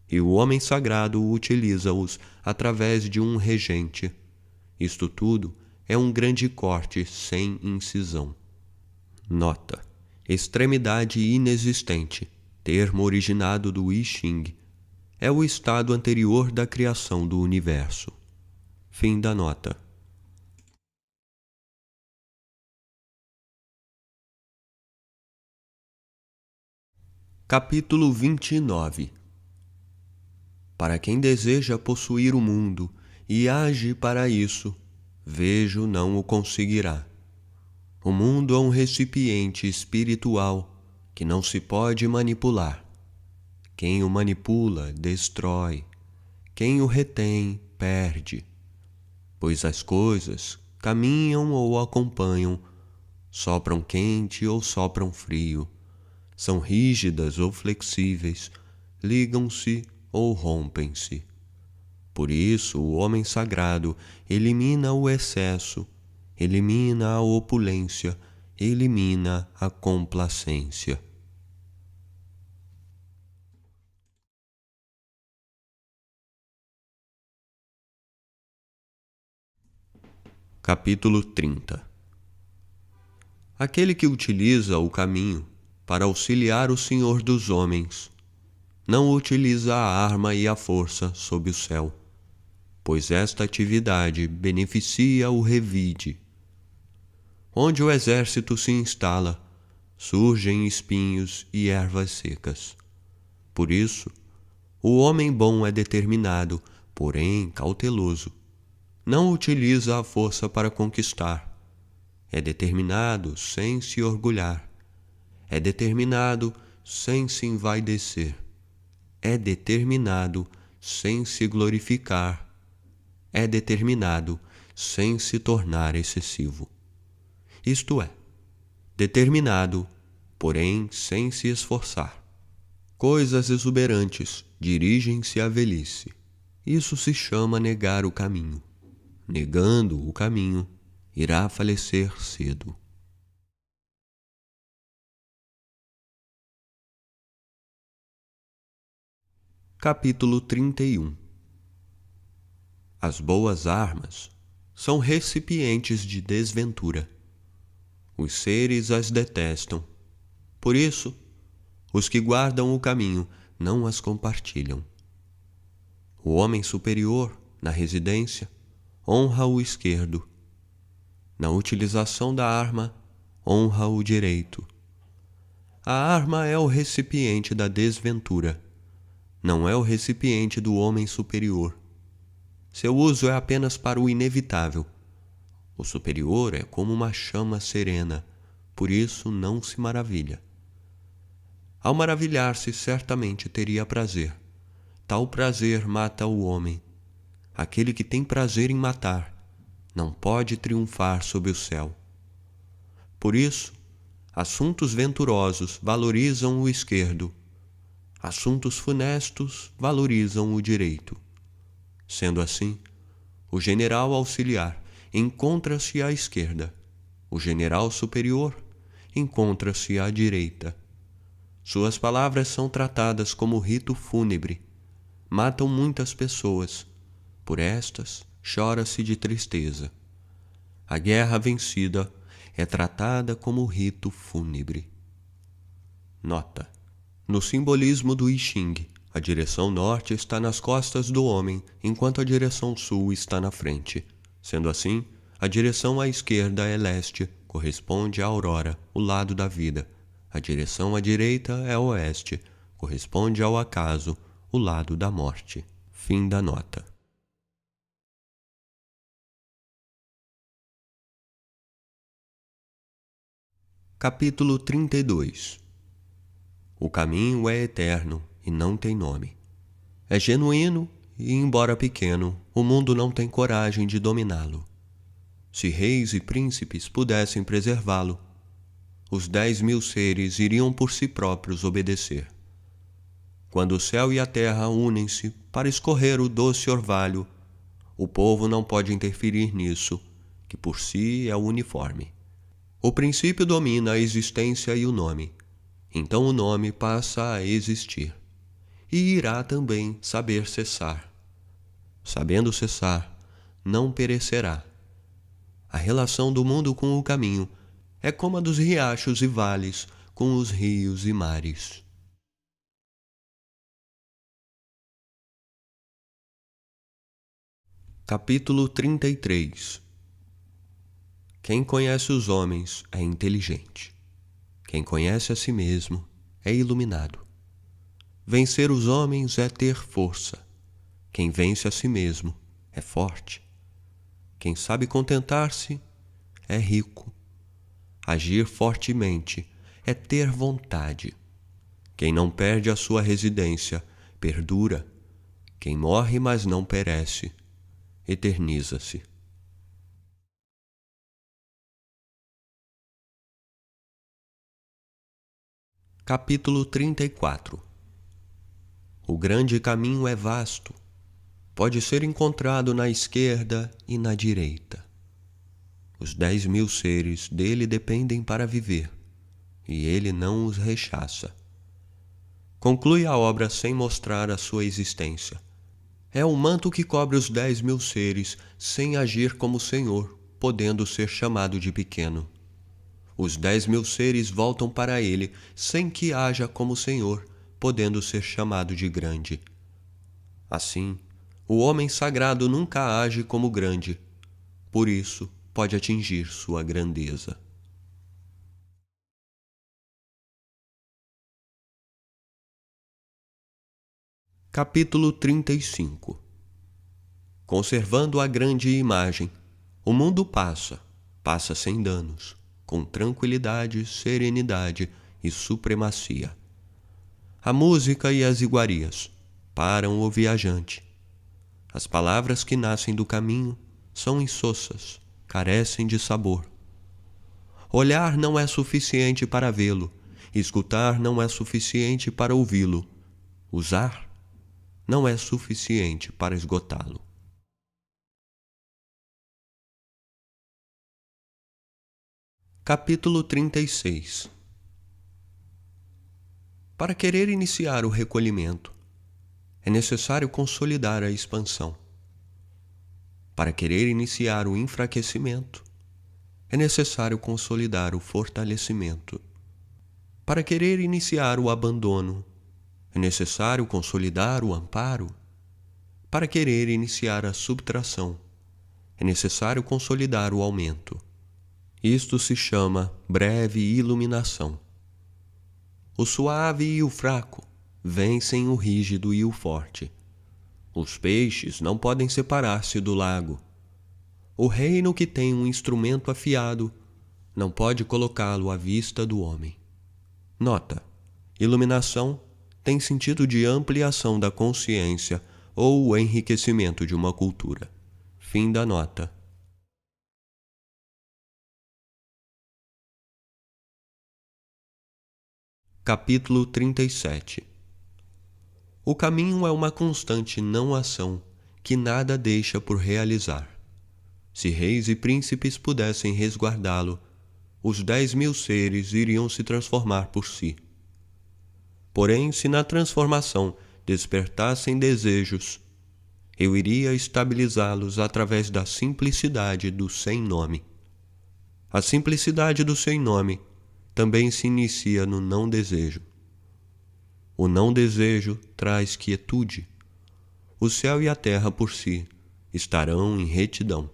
e o homem sagrado utiliza-os através de um regente. Isto tudo é um grande corte sem incisão. Nota: extremidade inexistente, termo originado do I Ching, é o estado anterior da criação do universo. Fim da nota. Capítulo 29. Para quem deseja possuir o mundo e age para isso, vejo não o conseguirá. O mundo é um recipiente espiritual que não se pode manipular. Quem o manipula, destrói. Quem o retém, perde. Pois as coisas caminham ou acompanham, sopram quente ou sopram frio, são rígidas ou flexíveis, ligam-se ou rompem-se. Por isso, o homem sagrado elimina o excesso, elimina a opulência, elimina a complacência. Capítulo 30. Aquele que utiliza o caminho para auxiliar o Senhor dos homens não utiliza a arma e a força sob o céu, pois esta atividade beneficia o revide. Onde o exército se instala, surgem espinhos e ervas secas. Por isso, o homem bom é determinado, porém cauteloso. Não utiliza a força para conquistar. É determinado sem se orgulhar. É determinado sem se envaidecer. É determinado sem se glorificar. É determinado sem se tornar excessivo. Isto é, determinado, porém sem se esforçar. Coisas exuberantes dirigem-se à velhice. Isso se chama negar o caminho. Negando o caminho, irá falecer cedo. Capítulo 31. As boas armas são recipientes de desventura. Os seres as detestam. Por isso, os que guardam o caminho não as compartilham. O homem superior, na residência, honra o esquerdo. Na utilização da arma, honra o direito. A arma é o recipiente da desventura, não é o recipiente do homem superior. Seu uso é apenas para o inevitável. O superior é como uma chama serena, por isso não se maravilha. Ao maravilhar-se, certamente teria prazer. Tal prazer mata o homem. Aquele que tem prazer em matar não pode triunfar sob o céu. Por isso, assuntos venturosos valorizam o esquerdo. Assuntos funestos valorizam o direito. Sendo assim, o general auxiliar encontra-se à esquerda. O general superior encontra-se à direita. Suas palavras são tratadas como rito fúnebre. Matam muitas pessoas. Por estas, chora-se de tristeza. A guerra vencida é tratada como rito fúnebre. Nota: no simbolismo do I Ching, a direção norte está nas costas do homem, enquanto a direção sul está na frente. Sendo assim, a direção à esquerda é leste, corresponde à aurora, o lado da vida. A direção à direita é oeste, corresponde ao acaso, o lado da morte. Fim da nota. Capítulo 32. O caminho é eterno e não tem nome. É genuíno e, embora pequeno, o mundo não tem coragem de dominá-lo. Se reis e príncipes pudessem preservá-lo, os 10.000 seres iriam por si próprios obedecer. Quando o céu e a terra unem-se para escorrer o doce orvalho, o povo não pode interferir nisso, que por si é uniforme. O princípio domina a existência e o nome. Então o nome passa a existir. E irá também saber cessar. Sabendo cessar, não perecerá. A relação do mundo com o caminho é como a dos riachos e vales com os rios e mares. Capítulo 33. Quem conhece os homens é inteligente. Quem conhece a si mesmo é iluminado. Vencer os homens é ter força. Quem vence a si mesmo é forte. Quem sabe contentar-se é rico. Agir fortemente é ter vontade. Quem não perde a sua residência perdura. Quem morre, mas não perece, eterniza-se. Capítulo 34. O grande caminho é vasto. Pode ser encontrado na esquerda e na direita. Os 10.000 seres dele dependem para viver, e ele não os rechaça. Conclui a obra sem mostrar a sua existência. É um manto que cobre os 10.000 seres sem agir como Senhor, podendo ser chamado de pequeno. Os 10.000 seres voltam para ele sem que haja como Senhor, podendo ser chamado de grande. Assim, o homem sagrado nunca age como grande, por isso pode atingir sua grandeza. Capítulo 35. Conservando a grande imagem, o mundo passa sem danos, com tranquilidade, serenidade e supremacia. A música e as iguarias param o viajante. As palavras que nascem do caminho são insossas, carecem de sabor. Olhar não é suficiente para vê-lo, escutar não é suficiente para ouvi-lo, usar não é suficiente para esgotá-lo. Capítulo 36. Para querer iniciar o recolhimento, é necessário consolidar a expansão. Para querer iniciar o enfraquecimento, é necessário consolidar o fortalecimento. Para querer iniciar o abandono, é necessário consolidar o amparo. Para querer iniciar a subtração, é necessário consolidar o aumento. Isto se chama breve iluminação. O suave e o fraco vencem o rígido e o forte. Os peixes não podem separar-se do lago. O reino que tem um instrumento afiado não pode colocá-lo à vista do homem. Nota: iluminação tem sentido de ampliação da consciência ou o enriquecimento de uma cultura. Fim da nota. Capítulo 37. O caminho é uma constante não-ação que nada deixa por realizar. Se reis e príncipes pudessem resguardá-lo, os 10.000 seres iriam se transformar por si. Porém, se na transformação despertassem desejos, eu iria estabilizá-los através da simplicidade do sem-nome. A simplicidade do sem-nome também se inicia no não-desejo. O não-desejo traz quietude. O céu e a terra por si estarão em retidão.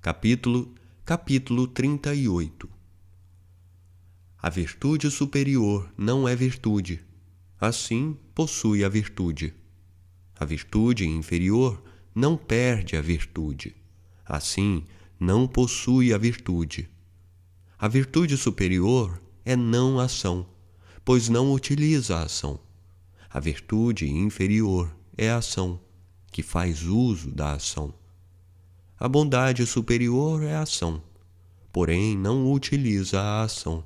Capítulo 38. A virtude superior não é virtude, assim possui a virtude. A virtude inferior não perde a virtude, assim não possui a virtude. A virtude superior é não-ação, pois não utiliza a ação. A virtude inferior é a ação, que faz uso da ação. A bondade superior é a ação, porém não utiliza a ação.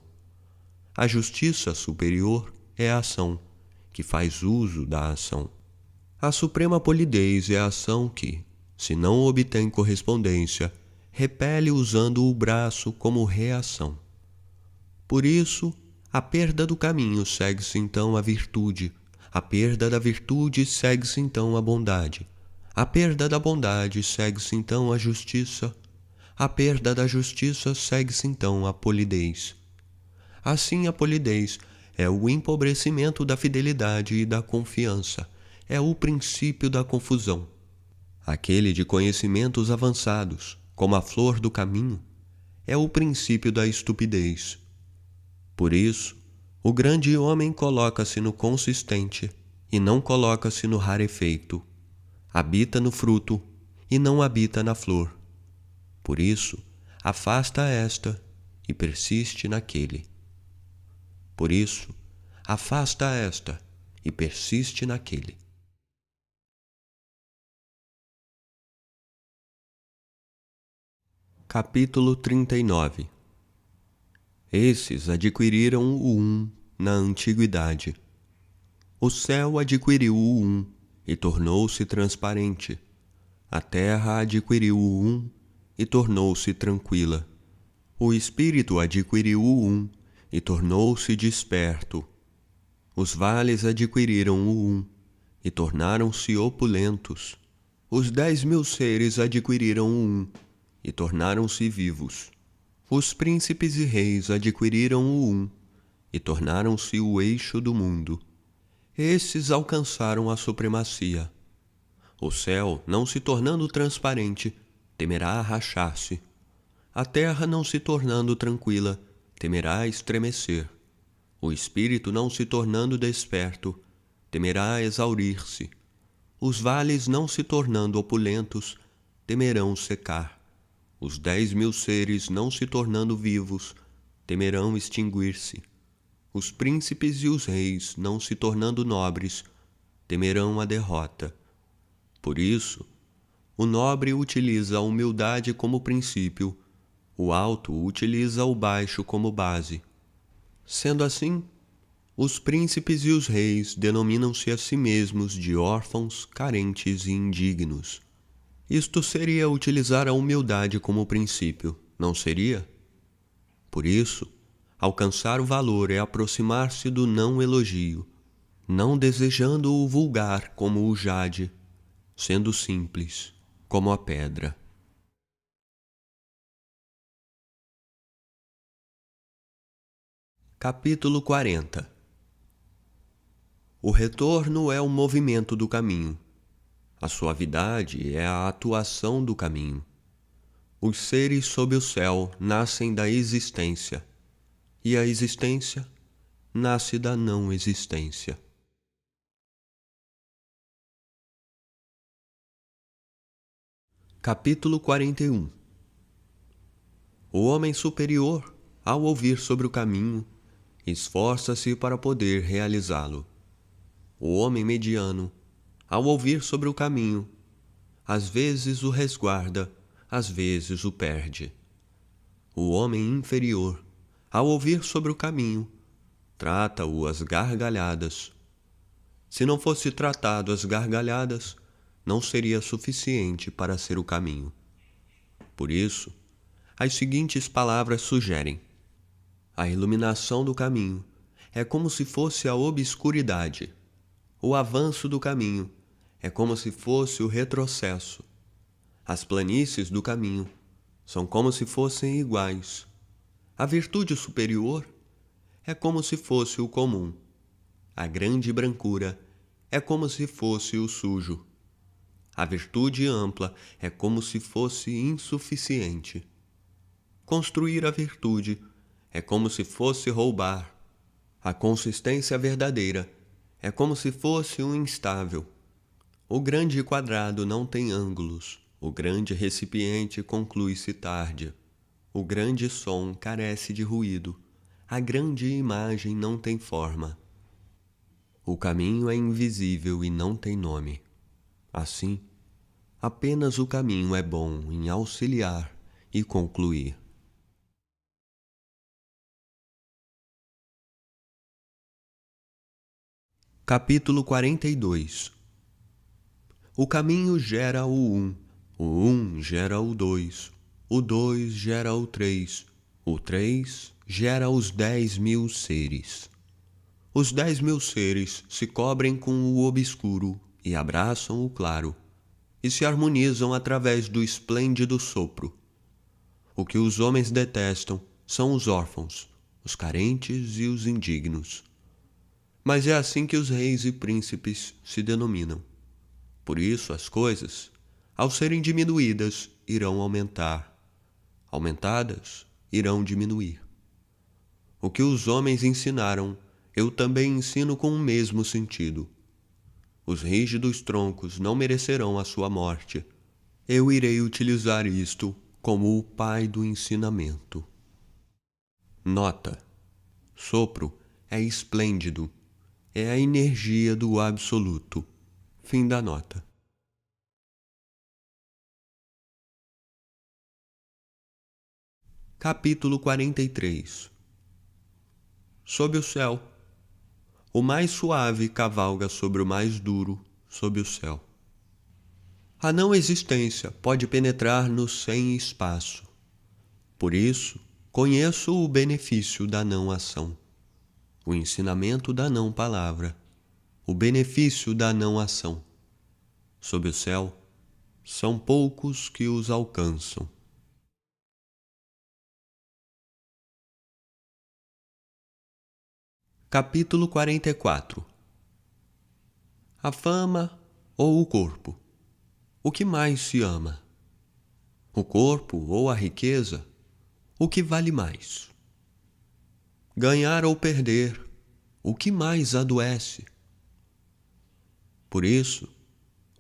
A justiça superior é a ação, que faz uso da ação. A suprema polidez é a ação que, se não obtém correspondência, repele usando o braço como reação. Por isso, a perda do caminho segue-se então a virtude, a perda da virtude segue-se então a bondade, a perda da bondade segue-se então a justiça, a perda da justiça segue-se então a polidez. Assim, a polidez é o empobrecimento da fidelidade e da confiança, é o princípio da confusão. Aquele de conhecimentos avançados, como a flor do caminho, é o princípio da estupidez. Por isso, o grande homem coloca-se no consistente e não coloca-se no rarefeito. Habita no fruto e não habita na flor. Por isso, afasta esta e persiste naquele. Por isso, afasta esta e persiste naquele. Capítulo 39. Esses adquiriram o um na antiguidade. O céu adquiriu o um e tornou-se transparente. A terra adquiriu o um e tornou-se tranquila. O espírito adquiriu o um e tornou-se desperto. Os vales adquiriram o um e tornaram-se opulentos. Os 10.000 seres adquiriram o um e tornaram-se vivos. Os príncipes e reis adquiriram o um e tornaram-se o eixo do mundo. Esses alcançaram a supremacia. O céu, não se tornando transparente, temerá rachar-se. A terra, não se tornando tranquila, temerá estremecer. O espírito, não se tornando desperto, temerá exaurir-se. Os vales, não se tornando opulentos, temerão secar. Os 10.000 seres, não se tornando vivos, temerão extinguir-se. Os príncipes e os reis, não se tornando nobres, temerão a derrota. Por isso, o nobre utiliza a humildade como princípio, o alto utiliza o baixo como base. Sendo assim, os príncipes e os reis denominam-se a si mesmos de órfãos, carentes e indignos. Isto seria utilizar a humildade como princípio, não seria? Por isso, alcançar o valor é aproximar-se do não-elogio, não desejando o vulgar como o jade, sendo simples como a pedra. Capítulo 40. O retorno é o movimento do caminho. A suavidade é a atuação do caminho. Os seres sob o céu nascem da existência, e a existência nasce da não existência. Capítulo 41. O homem superior, ao ouvir sobre o caminho, esforça-se para poder realizá-lo. O homem mediano, ao ouvir sobre o caminho, às vezes o resguarda, às vezes o perde. O homem inferior, ao ouvir sobre o caminho, trata-o às gargalhadas. Se não fosse tratado às gargalhadas, não seria suficiente para ser o caminho. Por isso, as seguintes palavras sugerem: a iluminação do caminho é como se fosse a obscuridade. O avanço do caminho é como se fosse o retrocesso. As planícies do caminho são como se fossem iguais. A virtude superior é como se fosse o comum. A grande brancura é como se fosse o sujo. A virtude ampla é como se fosse insuficiente. Construir a virtude é como se fosse roubar. A consistência verdadeira é como se fosse um instável. O grande quadrado não tem ângulos. O grande recipiente conclui-se tarde. O grande som carece de ruído. A grande imagem não tem forma. O caminho é invisível e não tem nome. Assim, apenas o caminho é bom em auxiliar e concluir. Capítulo 42. O caminho gera o 1 gera o 2 gera o 3 gera os 10.000 seres. Os 10.000 seres se cobrem com o obscuro e abraçam o claro, e se harmonizam através do esplêndido sopro. O que os homens detestam são os órfãos, os carentes e os indignos. Mas é assim que os reis e príncipes se denominam. Por isso as coisas, ao serem diminuídas, irão aumentar. Aumentadas, irão diminuir. O que os homens ensinaram, eu também ensino com o mesmo sentido. Os rígidos troncos não merecerão a sua morte. Eu irei utilizar isto como o pai do ensinamento. Nota: sopro é esplêndido. É a energia do absoluto. Fim da nota. Capítulo 43. Sob o céu. O mais suave cavalga sobre o mais duro, sob o céu. A não existência pode penetrar no sem espaço. Por isso, conheço o benefício da não ação, o ensinamento da não palavra, o benefício da não ação. Sob o céu, são poucos que os alcançam. Capítulo 44. A fama ou o corpo? O que mais se ama? O corpo ou a riqueza? O que vale mais? Ganhar ou perder? O que mais adoece? Por isso,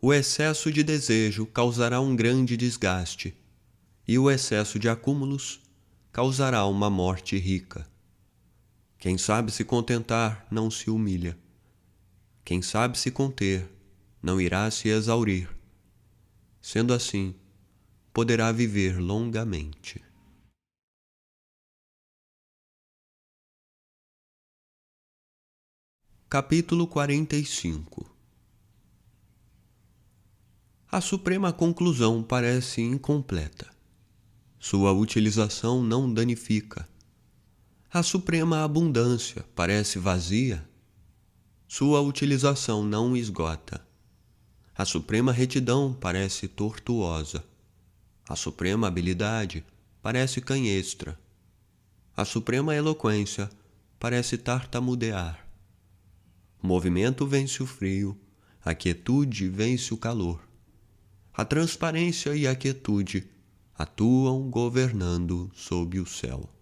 o excesso de desejo causará um grande desgaste, e o excesso de acúmulos causará uma morte rica. Quem sabe se contentar não se humilha. Quem sabe se conter não irá se exaurir. Sendo assim, poderá viver longamente. Capítulo 45. A suprema conclusão parece incompleta. Sua utilização não danifica. A suprema abundância parece vazia. Sua utilização não esgota. A suprema retidão parece tortuosa. A suprema habilidade parece canhestra. A suprema eloquência parece tartamudear. O movimento vence o frio, a quietude vence o calor. A transparência e a quietude atuam governando sob o céu.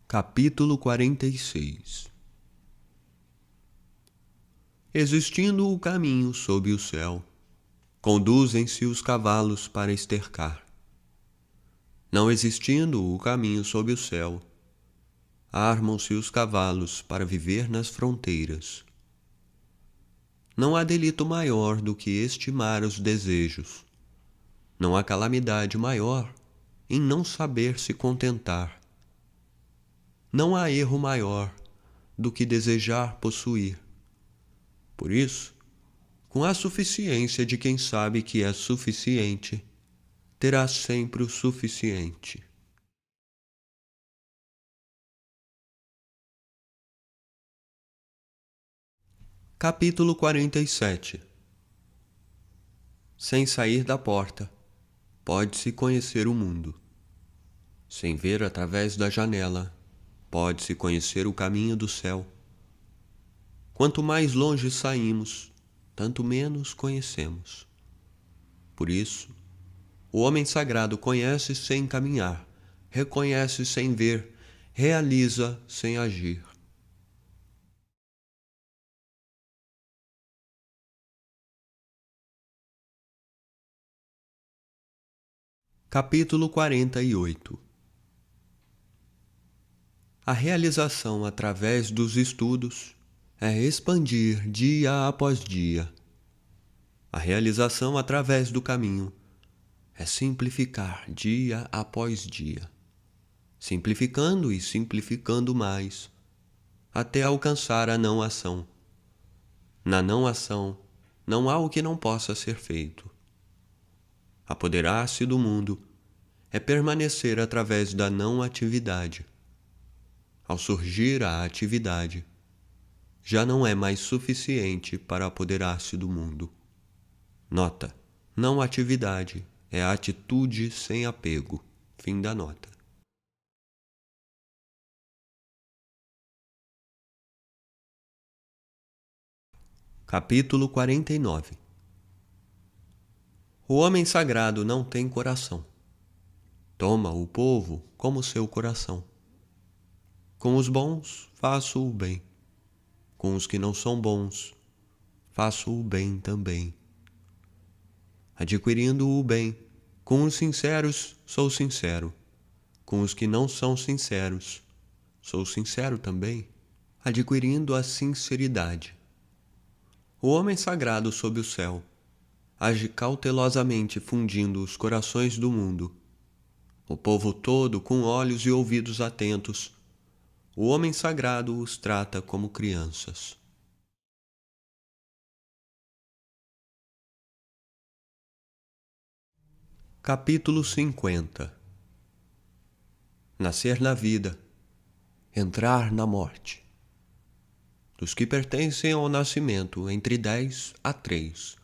Capítulo 46. Existindo o caminho sob o céu, conduzem-se os cavalos para estercar. Não existindo o caminho sob o céu, armam-se os cavalos para viver nas fronteiras. Não há delito maior do que estimar os desejos. Não há calamidade maior em não saber se contentar. Não há erro maior do que desejar possuir. Por isso, com a suficiência de quem sabe que é suficiente, terá sempre o suficiente. Capítulo 47. Sem sair da porta, pode-se conhecer o mundo. Sem ver através da janela, pode-se conhecer o caminho do céu. Quanto mais longe saímos, tanto menos conhecemos. Por isso, o homem sagrado conhece sem caminhar, reconhece sem ver, realiza sem agir. Capítulo 48. A realização através dos estudos é expandir dia após dia. A realização através do caminho é simplificar dia após dia. simplificando e simplificando mais, até alcançar a não-ação. Na não-ação, não há o que não possa ser feito. Apoderar-se do mundo é permanecer através da não-atividade. Ao surgir a atividade, já não é mais suficiente para apoderar-se do mundo. Nota: não atividade é a atitude sem apego. Fim da nota. Capítulo 49. O homem sagrado não tem coração. Toma o povo como seu coração. Com os bons, faço o bem. Com os que não são bons, faço o bem também. Adquirindo o bem, com os sinceros, sou sincero. Com os que não são sinceros, sou sincero também. Adquirindo a sinceridade. O homem sagrado sob o céu age cautelosamente fundindo os corações do mundo. O povo todo com olhos e ouvidos atentos. O homem sagrado os trata como crianças. Capítulo 50. Nascer na vida, entrar na morte. Dos que pertencem ao nascimento, entre 10 a 3.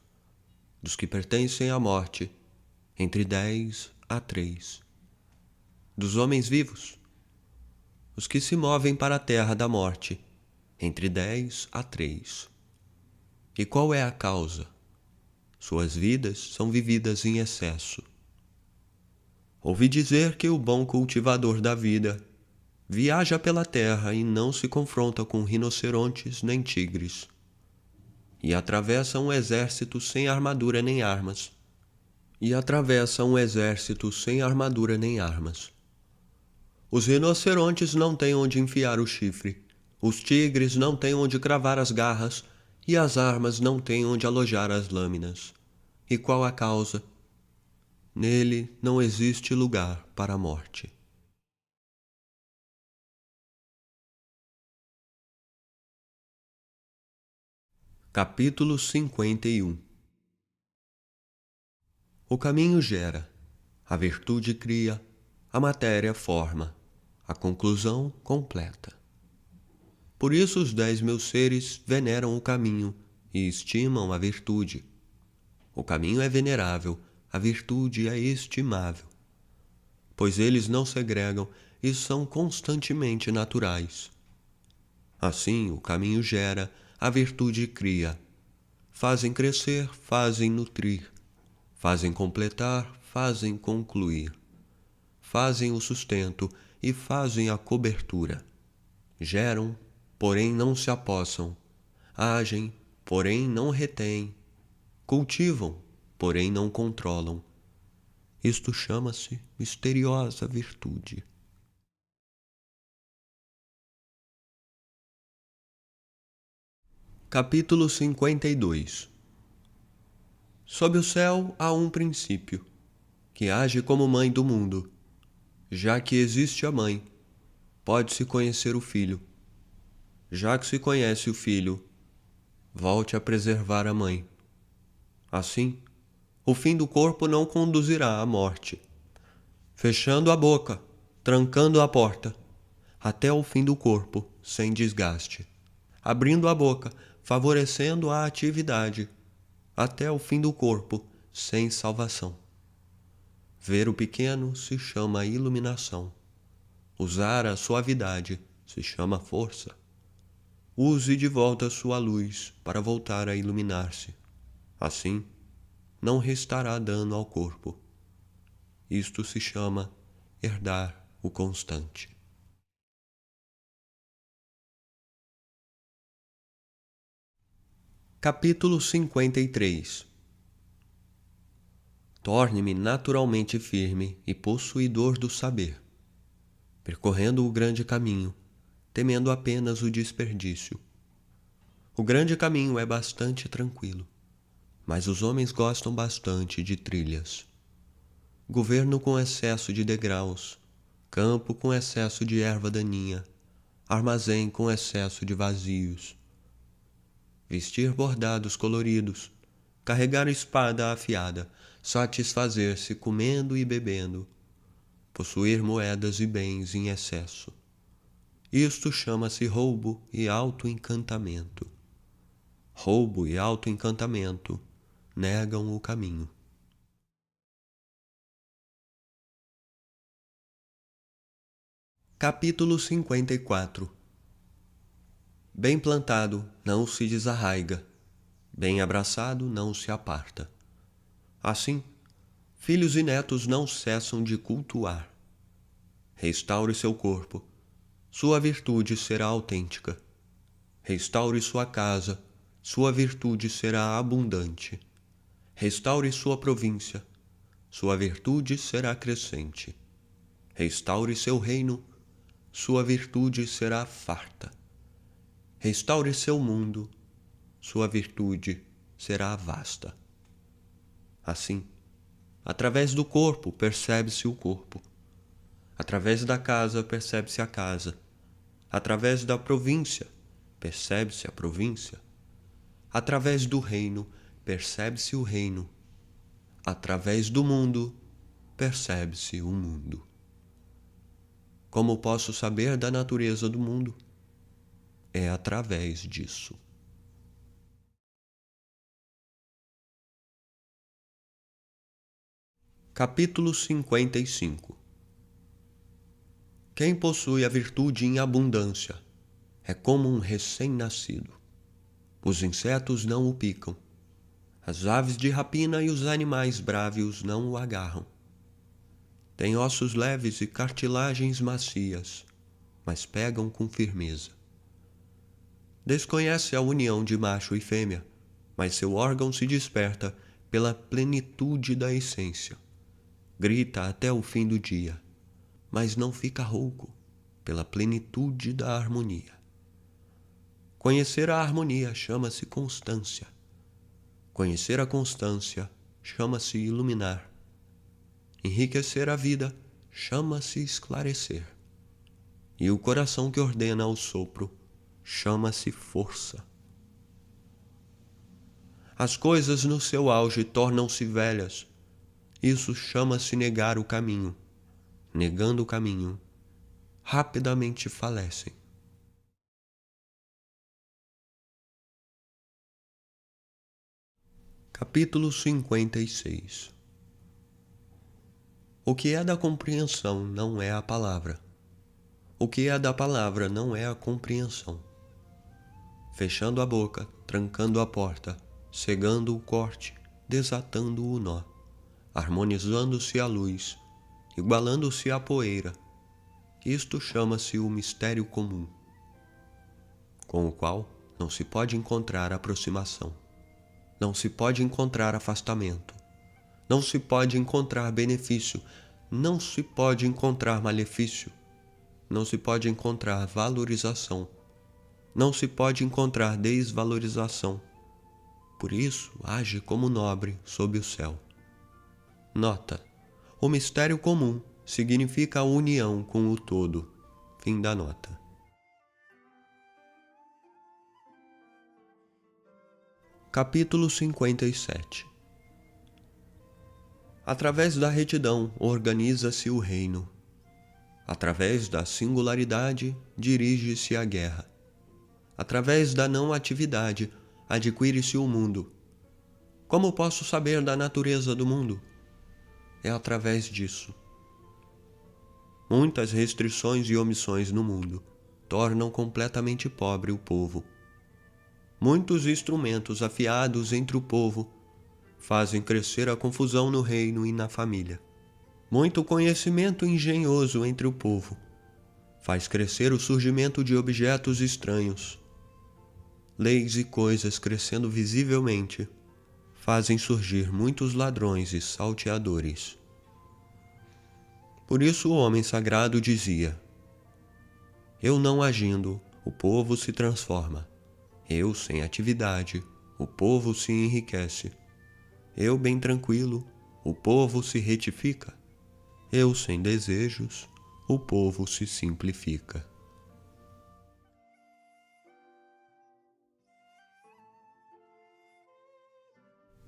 Dos que pertencem à morte, entre 10 a 3. Dos homens vivos, os que se movem para a terra da morte, entre 10 a 3. E qual é a causa? Suas vidas são vividas em excesso. Ouvi dizer que o bom cultivador da vida viaja pela terra e não se confronta com rinocerontes nem tigres, e atravessa um exército sem armadura nem armas. Os rinocerontes não têm onde enfiar o chifre, os tigres não têm onde cravar as garras, e as armas não têm onde alojar as lâminas. E qual a causa? Nele não existe lugar para a morte. Capítulo 51. O caminho gera, a virtude cria, a matéria forma, a conclusão completa. Por isso os 10.000 seres veneram o caminho e estimam a virtude. O caminho é venerável, a virtude é estimável, pois eles não segregam e são constantemente naturais. Assim, o caminho gera, a virtude cria. Fazem crescer, fazem nutrir. Fazem completar, fazem concluir. Fazem o sustento e fazem a cobertura. Geram, porém não se apossam. Agem, porém não retêm. Cultivam, porém não controlam. Isto chama-se misteriosa virtude. Capítulo 52. Sob o céu há um princípio, que age como mãe do mundo. Já que existe a mãe, pode-se conhecer o filho. Já que se conhece o filho, volte a preservar a mãe. Assim, o fim do corpo não conduzirá à morte. Fechando a boca, trancando a porta, até o fim do corpo, sem desgaste. Abrindo a boca, favorecendo a atividade, até o fim do corpo, sem salvação. Ver o pequeno se chama iluminação. Usar a suavidade se chama força. Use de volta sua luz para voltar a iluminar-se. Assim, não restará dano ao corpo. Isto se chama herdar o constante. Capítulo 53. Torne-me naturalmente firme e possuidor do saber, percorrendo o grande caminho, temendo apenas o desperdício. O grande caminho é bastante tranquilo, mas os homens gostam bastante de trilhas. Governo com excesso de degraus, campo com excesso de erva daninha, armazém com excesso de vazios. Vestir bordados coloridos, carregar espada afiada, satisfazer-se comendo e bebendo, possuir moedas e bens em excesso. Isto chama-se roubo e autoencantamento. Roubo e autoencantamento negam o caminho. Capítulo 54. Bem plantado não se desarraiga, bem abraçado não se aparta. Assim, filhos e netos não cessam de cultuar. Restaure seu corpo, sua virtude será autêntica. Restaure sua casa, sua virtude será abundante. Restaure sua província, sua virtude será crescente. Restaure seu reino, sua virtude será farta. Restaure seu mundo, sua virtude será vasta. Assim, através do corpo percebe-se o corpo. Através da casa percebe-se a casa. Através da província percebe-se a província. Através do reino percebe-se o reino. Através do mundo percebe-se o mundo. Como posso saber da natureza do mundo? É através disso. Capítulo 55. Quem possui a virtude em abundância é como um recém-nascido. Os insetos não o picam. As aves de rapina e os animais brávios não o agarram. Tem ossos leves e cartilagens macias, mas pegam com firmeza. Desconhece a união de macho e fêmea, mas seu órgão se desperta pela plenitude da essência. Grita até o fim do dia, mas não fica rouco pela plenitude da harmonia. Conhecer a harmonia chama-se constância. Conhecer a constância chama-se iluminar. Enriquecer a vida chama-se esclarecer. E o coração que ordena o sopro chama-se força. As coisas no seu auge tornam-se velhas. Isso chama-se negar o caminho. Negando o caminho, rapidamente falecem. Capítulo 56. O que é da compreensão não é a palavra. O que é da palavra não é a compreensão. Fechando a boca, trancando a porta, cegando o corte, desatando o nó, harmonizando-se a luz, igualando-se à poeira. Isto chama-se o mistério comum, com o qual não se pode encontrar aproximação, não se pode encontrar afastamento, não se pode encontrar benefício, não se pode encontrar malefício, não se pode encontrar valorização, não se pode encontrar desvalorização. Por isso, age como nobre sob o céu. Nota: o mistério comum significa a união com o todo. Fim da nota. Capítulo 57. Através da retidão organiza-se o reino. Através da singularidade dirige-se a guerra. Através da não atividade adquire-se o mundo. Como posso saber da natureza do mundo? É através disso. Muitas restrições e omissões no mundo tornam completamente pobre o povo. Muitos instrumentos afiados entre o povo fazem crescer a confusão no reino e na família. Muito conhecimento engenhoso entre o povo faz crescer o surgimento de objetos estranhos. Leis e coisas crescendo visivelmente fazem surgir muitos ladrões e salteadores. Por isso o homem sagrado dizia: eu não agindo, o povo se transforma. Eu sem atividade, o povo se enriquece. Eu bem tranquilo, o povo se retifica. Eu sem desejos, o povo se simplifica.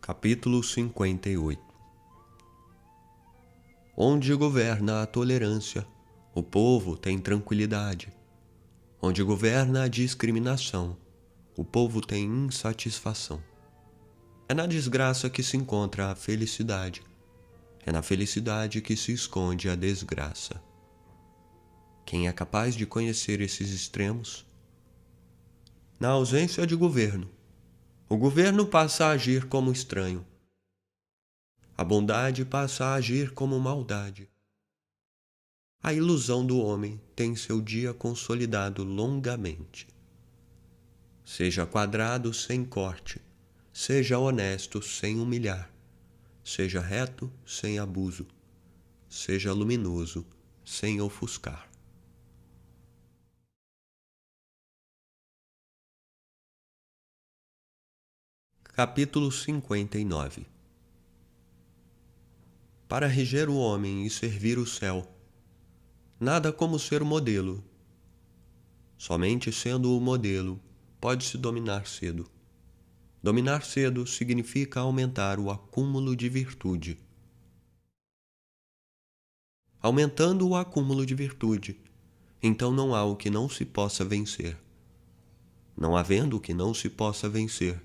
Capítulo 58. Onde governa a tolerância, o povo tem tranquilidade. Onde governa a discriminação, o povo tem insatisfação. É na desgraça que se encontra a felicidade. É na felicidade que se esconde a desgraça. Quem é capaz de conhecer esses extremos? Na ausência de governo, o governo passa a agir como estranho. A bondade passa a agir como maldade. A ilusão do homem tem seu dia consolidado longamente. Seja quadrado sem corte, seja honesto sem humilhar, seja reto sem abuso, seja luminoso sem ofuscar. Capítulo 59. Para reger o homem e servir o céu, nada como ser o modelo. Somente sendo o modelo, pode-se dominar cedo. Dominar cedo significa aumentar o acúmulo de virtude. Aumentando o acúmulo de virtude, então não há o que não se possa vencer. Não havendo o que não se possa vencer,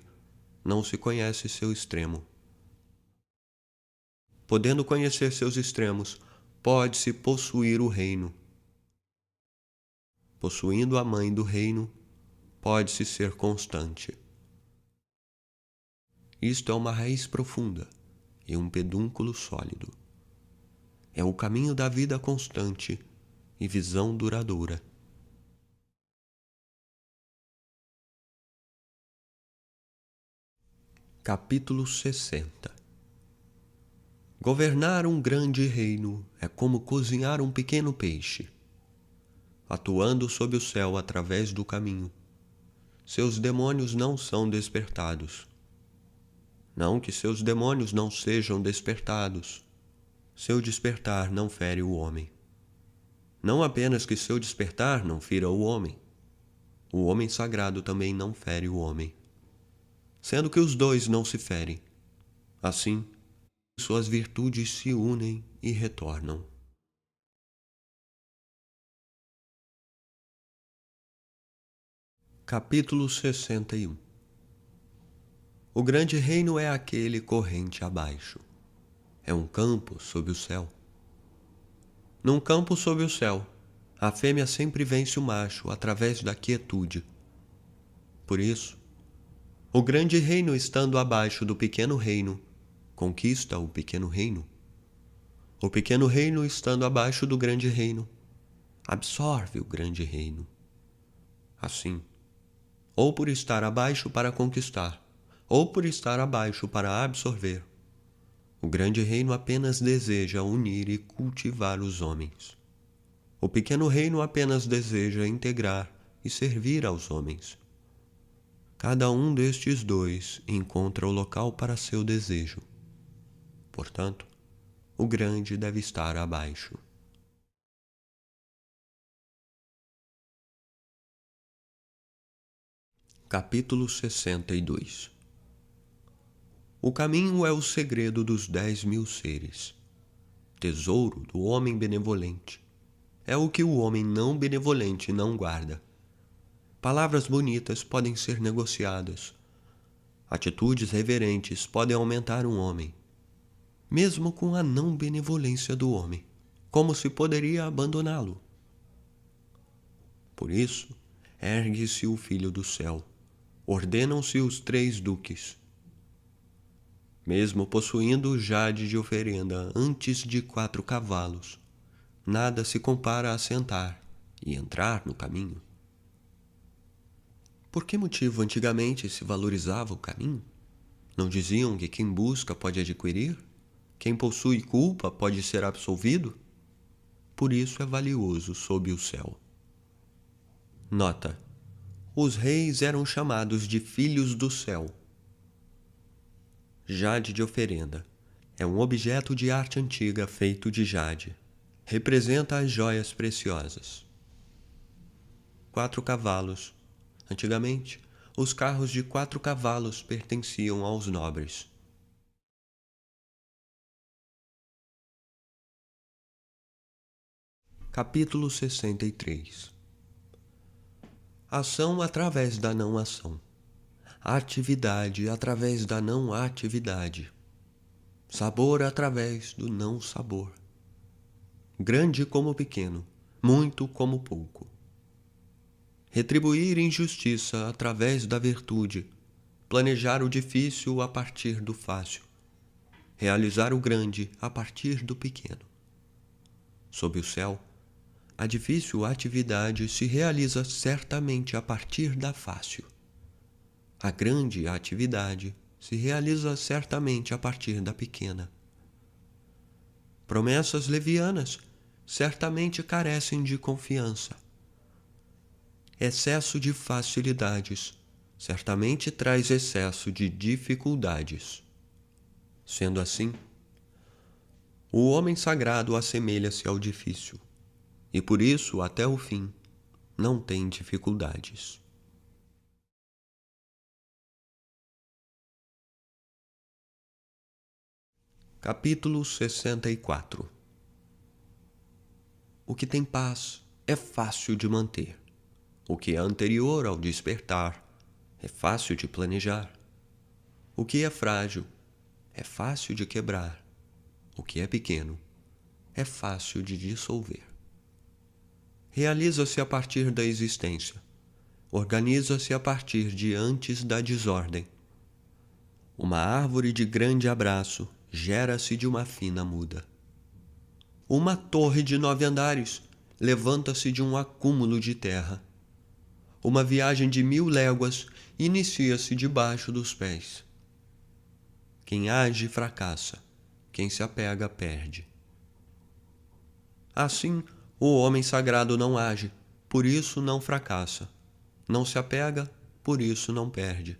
não se conhece seu extremo. Podendo conhecer seus extremos, pode-se possuir o reino. Possuindo a mãe do reino, pode-se ser constante. Isto é uma raiz profunda e um pedúnculo sólido. É o caminho da vida constante e visão duradoura. Capítulo 60. Governar um grande reino é como cozinhar um pequeno peixe, atuando sob o céu através do caminho. Seus demônios não são despertados. Não que seus demônios não sejam despertados. Seu despertar não fere o homem. Não apenas que seu despertar não fira o homem sagrado também não fere o homem, sendo que os dois não se ferem. Assim, suas virtudes se unem e retornam. Capítulo 61. O grande reino é aquele corrente abaixo. É um campo sob o céu. Num campo sob o céu, a fêmea sempre vence o macho através da quietude. Por isso, o grande reino estando abaixo do pequeno reino, conquista o pequeno reino. O pequeno reino estando abaixo do grande reino, absorve o grande reino. Assim, ou por estar abaixo para conquistar, ou por estar abaixo para absorver, o grande reino apenas deseja unir e cultivar os homens. O pequeno reino apenas deseja integrar e servir aos homens. Cada um destes dois encontra o local para seu desejo. Portanto, o grande deve estar abaixo. Capítulo 62. O caminho é o segredo dos 10.000 seres. Tesouro do homem benevolente. É o que o homem não benevolente não guarda. Palavras bonitas podem ser negociadas. Atitudes reverentes podem aumentar um homem. Mesmo com a não benevolência do homem, como se poderia abandoná-lo? Por isso, ergue-se o Filho do Céu. Ordenam-se os 3 duques. Mesmo possuindo o jade de oferenda antes de 4 cavalos, nada se compara a sentar e entrar no caminho. Por que motivo antigamente se valorizava o caminho? Não diziam que quem busca pode adquirir? Quem possui culpa pode ser absolvido? Por isso é valioso sob o céu. Nota: os reis eram chamados de filhos do céu. Jade de oferenda é um objeto de arte antiga feito de jade, representa as joias preciosas. 4 cavalos. Antigamente, os carros de 4 cavalos pertenciam aos nobres. Capítulo 63. Ação através da não-ação. Atividade através da não-atividade. Sabor através do não-sabor. Grande como pequeno, muito como pouco. Retribuir injustiça através da virtude. Planejar o difícil a partir do fácil. Realizar o grande a partir do pequeno. Sob o céu, a difícil atividade se realiza certamente a partir da fácil. A grande atividade se realiza certamente a partir da pequena. Promessas levianas certamente carecem de confiança. Excesso de facilidades certamente traz excesso de dificuldades. Sendo assim, o homem sagrado assemelha-se ao difícil, e por isso, até o fim, não tem dificuldades. Capítulo 64. O que tem paz é fácil de manter. O que é anterior ao despertar é fácil de planejar. O que é frágil é fácil de quebrar. O que é pequeno é fácil de dissolver. Realiza-se a partir da existência. Organiza-se a partir de antes da desordem. Uma árvore de grande abraço gera-se de uma fina muda. Uma torre de 9 andares levanta-se de um acúmulo de terra. Uma viagem de 1000 léguas inicia-se debaixo dos pés. Quem age fracassa, quem se apega perde. Assim, o homem sagrado não age, por isso não fracassa. Não se apega, por isso não perde.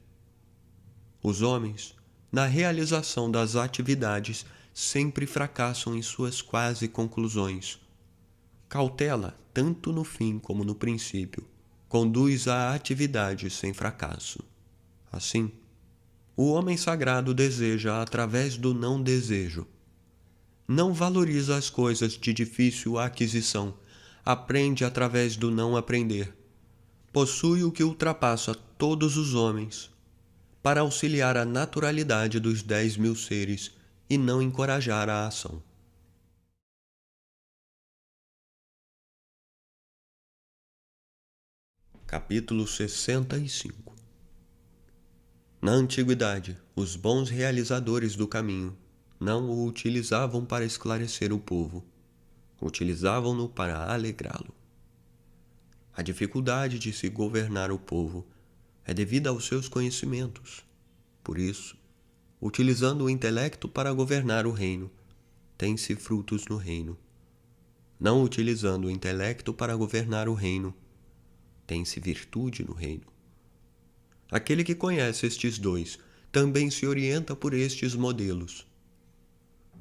Os homens, na realização das atividades, sempre fracassam em suas quase conclusões. Cautela, tanto no fim como no princípio, conduz à atividade sem fracasso. Assim, o homem sagrado deseja através do não desejo. Não valoriza as coisas de difícil aquisição, aprende através do não aprender. Possui o que ultrapassa todos os homens, para auxiliar a naturalidade dos 10.000 seres e não encorajar a ação. Capítulo 65. Na antiguidade, os bons realizadores do caminho não o utilizavam para esclarecer o povo, utilizavam-no para alegrá-lo. A dificuldade de se governar o povo é devida aos seus conhecimentos. Por isso, utilizando o intelecto para governar o reino, tem-se frutos no reino. Não utilizando o intelecto para governar o reino, tem-se virtude no reino. Aquele que conhece estes dois também se orienta por estes modelos.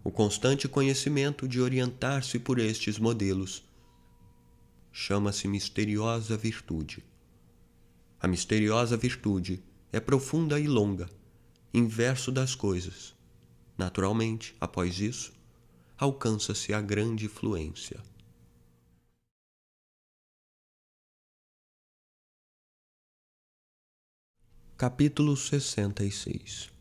O constante conhecimento de orientar-se por estes modelos chama-se misteriosa virtude. A misteriosa virtude é profunda e longa, inverso das coisas. Naturalmente, após isso, alcança-se a grande fluência. Capítulo 66.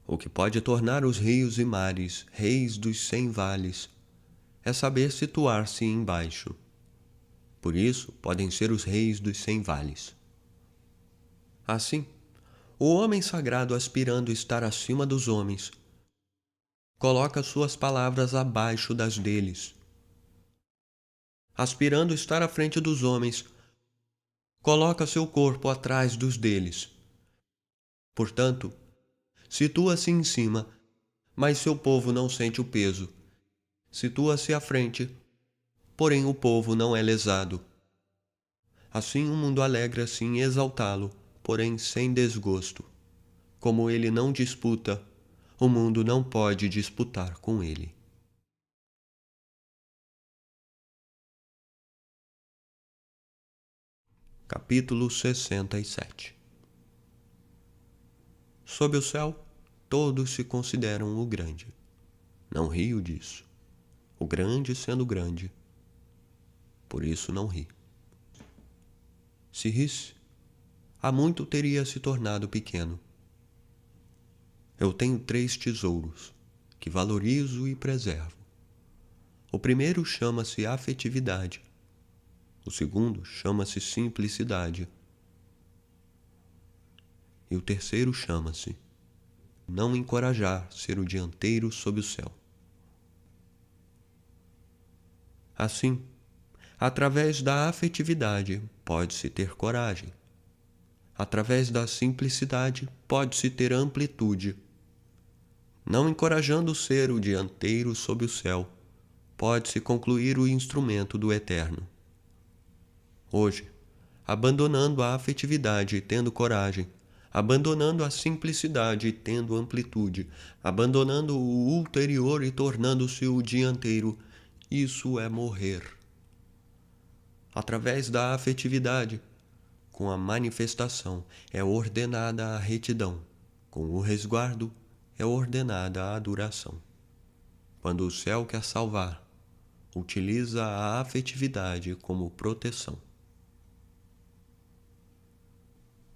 O que pode tornar os rios e mares reis dos 100 vales é saber situar-se embaixo. Por isso, podem ser os reis dos 100 vales. Assim, o homem sagrado, aspirando estar acima dos homens, coloca suas palavras abaixo das deles. Aspirando estar à frente dos homens, coloca seu corpo atrás dos deles. Portanto, situa-se em cima, mas seu povo não sente o peso. Situa-se à frente, porém o povo não é lesado. Assim o mundo alegra-se em exaltá-lo, porém sem desgosto. Como ele não disputa, o mundo não pode disputar com ele. Capítulo 67. Sob o céu, todos se consideram o grande. Não rio disso. O grande sendo grande, por isso não ri. Se risse, há muito teria se tornado pequeno. Eu tenho 3 tesouros, que valorizo e preservo. O primeiro chama-se afetividade. O segundo chama-se simplicidade. E o terceiro chama-se não encorajar ser o dianteiro sob o céu. Assim, através da afetividade pode-se ter coragem. Através da simplicidade pode-se ter amplitude. Não encorajando ser o dianteiro sob o céu, pode-se concluir o instrumento do eterno. Hoje, abandonando a afetividade e tendo coragem, abandonando a simplicidade e tendo amplitude, abandonando o ulterior e tornando-se o dianteiro, isso é morrer. Através da afetividade, com a manifestação, é ordenada a retidão, com o resguardo, é ordenada a adoração. Quando o céu quer salvar, utiliza a afetividade como proteção.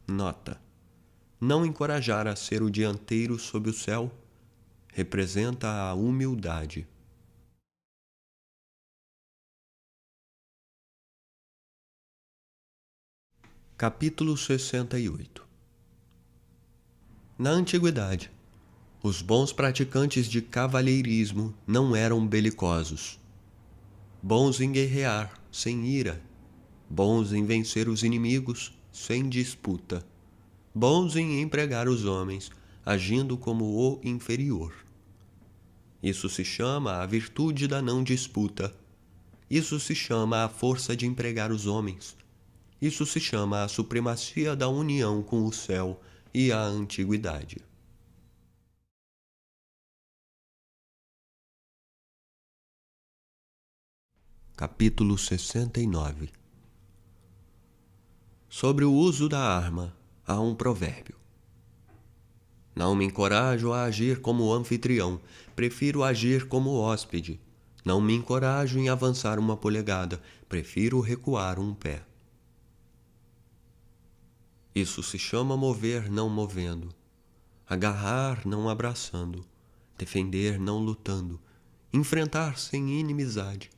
Nota: não encorajar a ser o dianteiro sob o céu representa a humildade. Capítulo 68. Na antiguidade, os bons praticantes de cavalheirismo não eram belicosos. Bons em guerrear, sem ira. Bons em vencer os inimigos, sem disputa. Bons em empregar os homens, agindo como o inferior. Isso se chama a virtude da não disputa. Isso se chama a força de empregar os homens. Isso se chama a supremacia da união com o céu e a antiguidade. Capítulo 69. Sobre o uso da arma, há um provérbio. Não me encorajo a agir como anfitrião, prefiro agir como hóspede. Não me encorajo em avançar uma polegada, prefiro recuar um pé. Isso se chama mover não movendo, agarrar não abraçando, defender não lutando, enfrentar sem inimizade.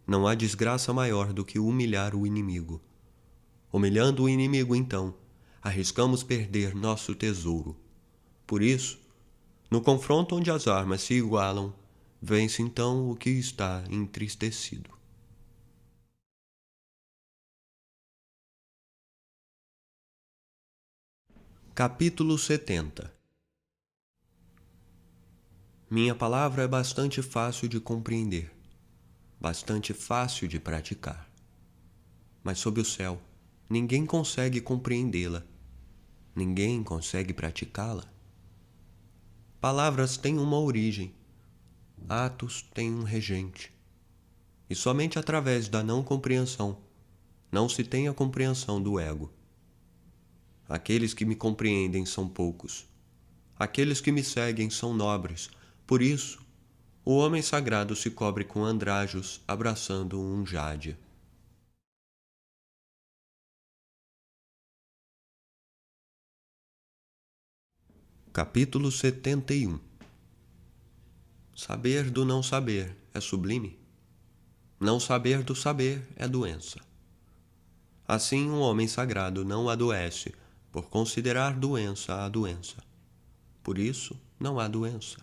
Não há desgraça maior do que humilhar o inimigo. Humilhando o inimigo, então, arriscamos perder nosso tesouro. Por isso, no confronto onde as armas se igualam, vence então o que está entristecido. Capítulo 70. Minha palavra é bastante fácil de compreender, bastante fácil de praticar. Mas sob o céu, ninguém consegue compreendê-la, ninguém consegue praticá-la. Palavras têm uma origem, atos têm um regente. E somente através da não compreensão, não se tem a compreensão do ego. Aqueles que me compreendem são poucos. Aqueles que me seguem são nobres. Por isso, o homem sagrado se cobre com andrajos, abraçando um jade. Capítulo 71. Saber do não saber é sublime. Não saber do saber é doença. Assim, um homem sagrado não adoece, por considerar doença a doença. Por isso, não há doença.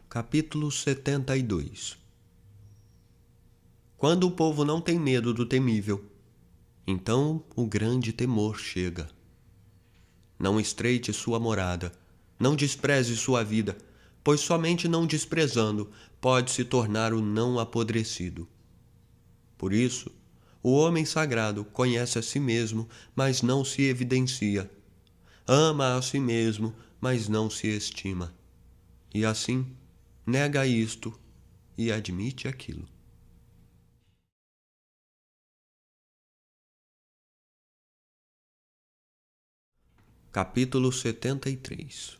Capítulo 72. Quando o povo não tem medo do temível, então o grande temor chega. Não estreite sua morada, não despreze sua vida, pois somente não desprezando pode se tornar o não apodrecido. Por isso, o homem sagrado conhece a si mesmo, mas não se evidencia. Ama a si mesmo, mas não se estima. E assim, nega isto e admite aquilo. Capítulo 73.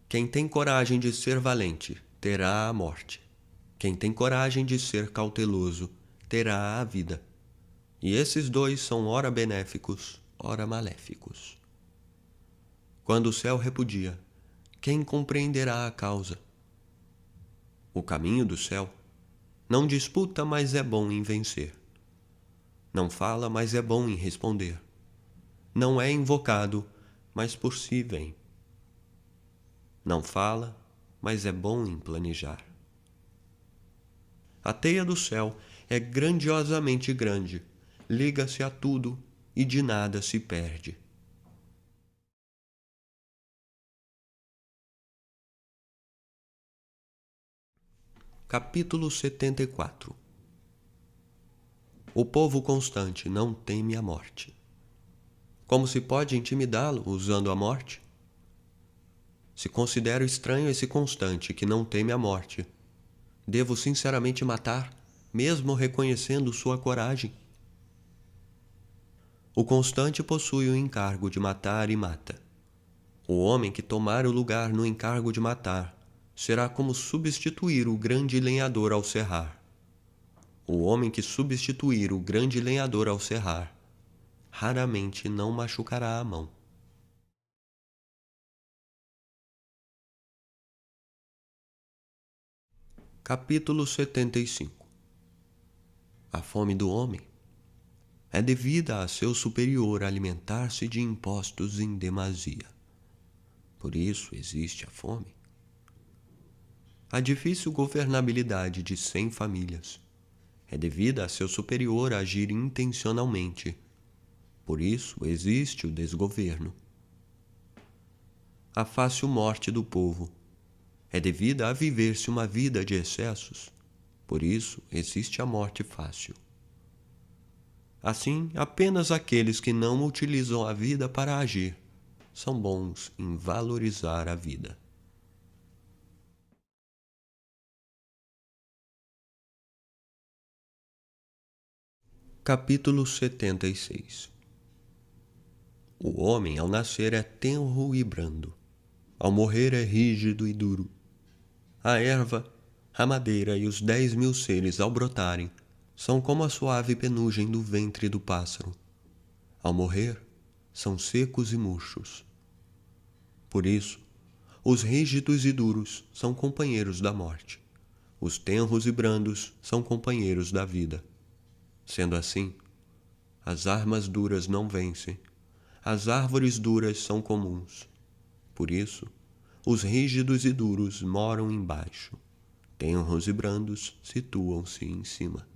Quem tem coragem de ser valente, terá a morte. Quem tem coragem de ser cauteloso, terá a vida. E esses dois são ora benéficos, ora maléficos. Quando o céu repudia, quem compreenderá a causa? O caminho do céu não disputa, mas é bom em vencer. Não fala, mas é bom em responder. Não é invocado, mas por si vem. Não fala, mas é bom em planejar. A teia do céu é grandiosamente grande, liga-se a tudo e de nada se perde. Capítulo 74. O povo constante não teme a morte. Como se pode intimidá-lo usando a morte? Se considero estranho esse constante que não teme a morte, devo sinceramente matar, mesmo reconhecendo sua coragem? O constante possui o encargo de matar e mata. O homem que tomar o lugar no encargo de matar será como substituir o grande lenhador ao serrar. O homem que substituir o grande lenhador ao serrar raramente não machucará a mão. Capítulo 75. A fome do homem é devida a seu superior alimentar-se de impostos em demasia. Por isso existe a fome. A difícil governabilidade de 100 famílias é devida a seu superior agir intencionalmente. Por isso existe o desgoverno. A fácil morte do povo é devida a viver-se uma vida de excessos. Por isso existe a morte fácil. Assim, apenas aqueles que não utilizam a vida para agir são bons em valorizar a vida. Capítulo 76. O homem ao nascer é tenro e brando, ao morrer é rígido e duro. A erva, a madeira e os 10.000 seres ao brotarem são como a suave penugem do ventre do pássaro. Ao morrer, são secos e murchos. Por isso, os rígidos e duros são companheiros da morte. Os tenros e brandos são companheiros da vida. Sendo assim, as armas duras não vencem, as árvores duras são comuns. Por isso, os rígidos e duros moram embaixo, tenros e brandos situam-se em cima.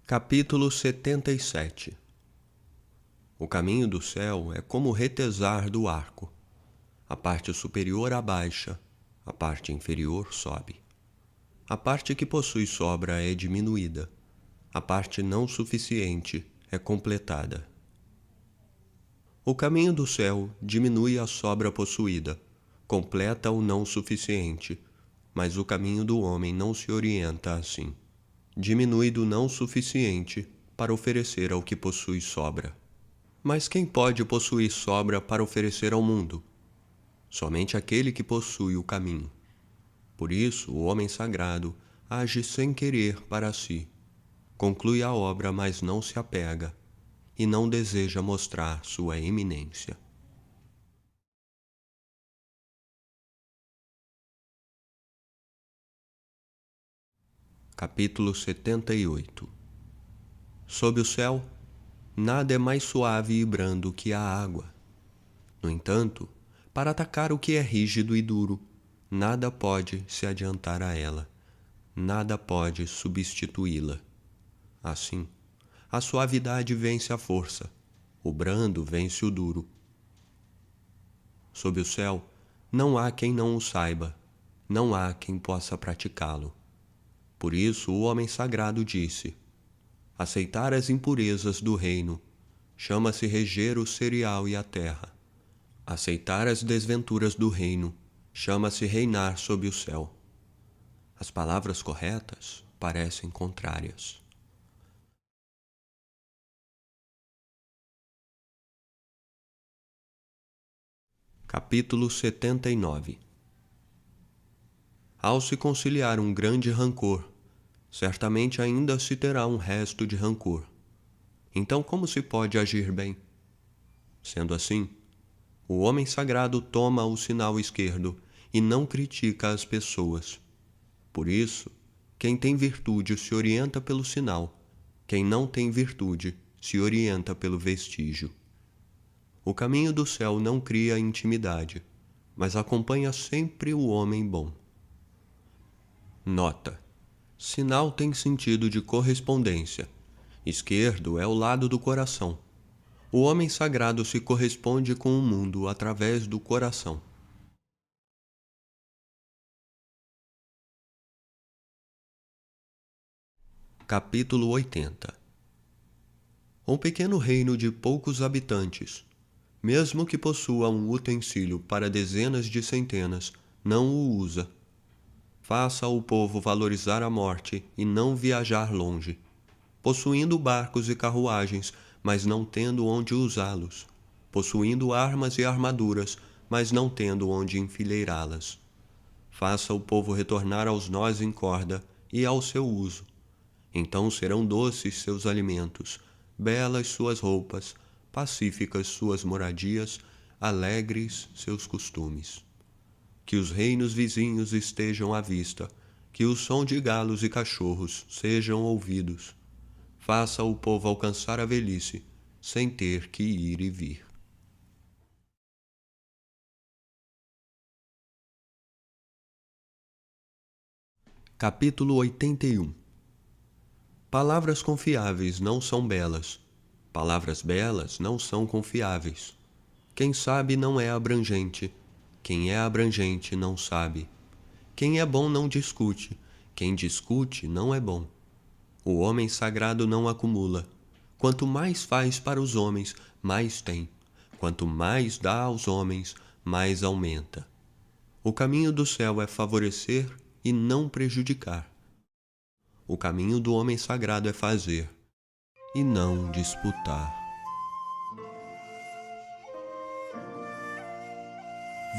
Capítulo 77. O caminho do céu é como o retesar do arco. A parte superior abaixa, a parte inferior sobe. A parte que possui sobra é diminuída, a parte não suficiente é completada. O caminho do céu diminui a sobra possuída, completa o não suficiente, mas o caminho do homem não se orienta assim. Diminui do não suficiente para oferecer ao que possui sobra. Mas quem pode possuir sobra para oferecer ao mundo? Somente aquele que possui o caminho. Por isso, o homem sagrado age sem querer para si, conclui a obra, mas não se apega, e não deseja mostrar sua eminência. Capítulo 78. Sob o céu, nada é mais suave e brando que a água. No entanto, para atacar o que é rígido e duro, nada pode se adiantar a ela, nada pode substituí-la. Assim, a suavidade vence a força, o brando vence o duro. Sob o céu, não há quem não o saiba, não há quem possa praticá-lo. Por isso o homem sagrado disse: aceitar as impurezas do reino chama-se reger o cereal e a terra. Aceitar as desventuras do reino chama-se reinar sob o céu. As palavras corretas parecem contrárias. Capítulo 79. Ao se conciliar um grande rancor, certamente ainda se terá um resto de rancor. Então, como se pode agir bem? Sendo assim, o homem sagrado toma o sinal esquerdo e não critica as pessoas. Por isso, quem tem virtude se orienta pelo sinal, quem não tem virtude se orienta pelo vestígio. O caminho do céu não cria intimidade, mas acompanha sempre o homem bom. Nota: sinal tem sentido de correspondência. Esquerdo é o lado do coração. O homem sagrado se corresponde com o mundo através do coração. Capítulo 80. Um pequeno reino de poucos habitantes, mesmo que possua um utensílio para dezenas de centenas, não o usa. Faça o povo valorizar a morte e não viajar longe, possuindo barcos e carruagens, mas não tendo onde usá-los, possuindo armas e armaduras, mas não tendo onde enfileirá-las. Faça o povo retornar aos nós em corda e ao seu uso. Então serão doces seus alimentos, belas suas roupas, pacíficas suas moradias, alegres seus costumes. Que os reinos vizinhos estejam à vista, que o som de galos e cachorros sejam ouvidos. Faça o povo alcançar a velhice, sem ter que ir e vir. Capítulo 81. Palavras confiáveis não são belas. Palavras belas não são confiáveis. Quem sabe não é abrangente. Quem é abrangente não sabe. Quem é bom não discute. Quem discute não é bom. O homem sagrado não acumula. Quanto mais faz para os homens, mais tem. Quanto mais dá aos homens, mais aumenta. O caminho do céu é favorecer e não prejudicar. O caminho do homem sagrado é fazer e não disputar.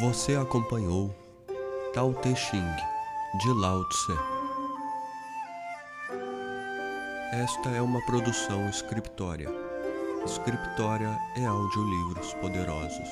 Você acompanhou Tao Te Ching, de Lao Tse. Esta é uma produção Scriptória. Scriptória é audiolivros poderosos.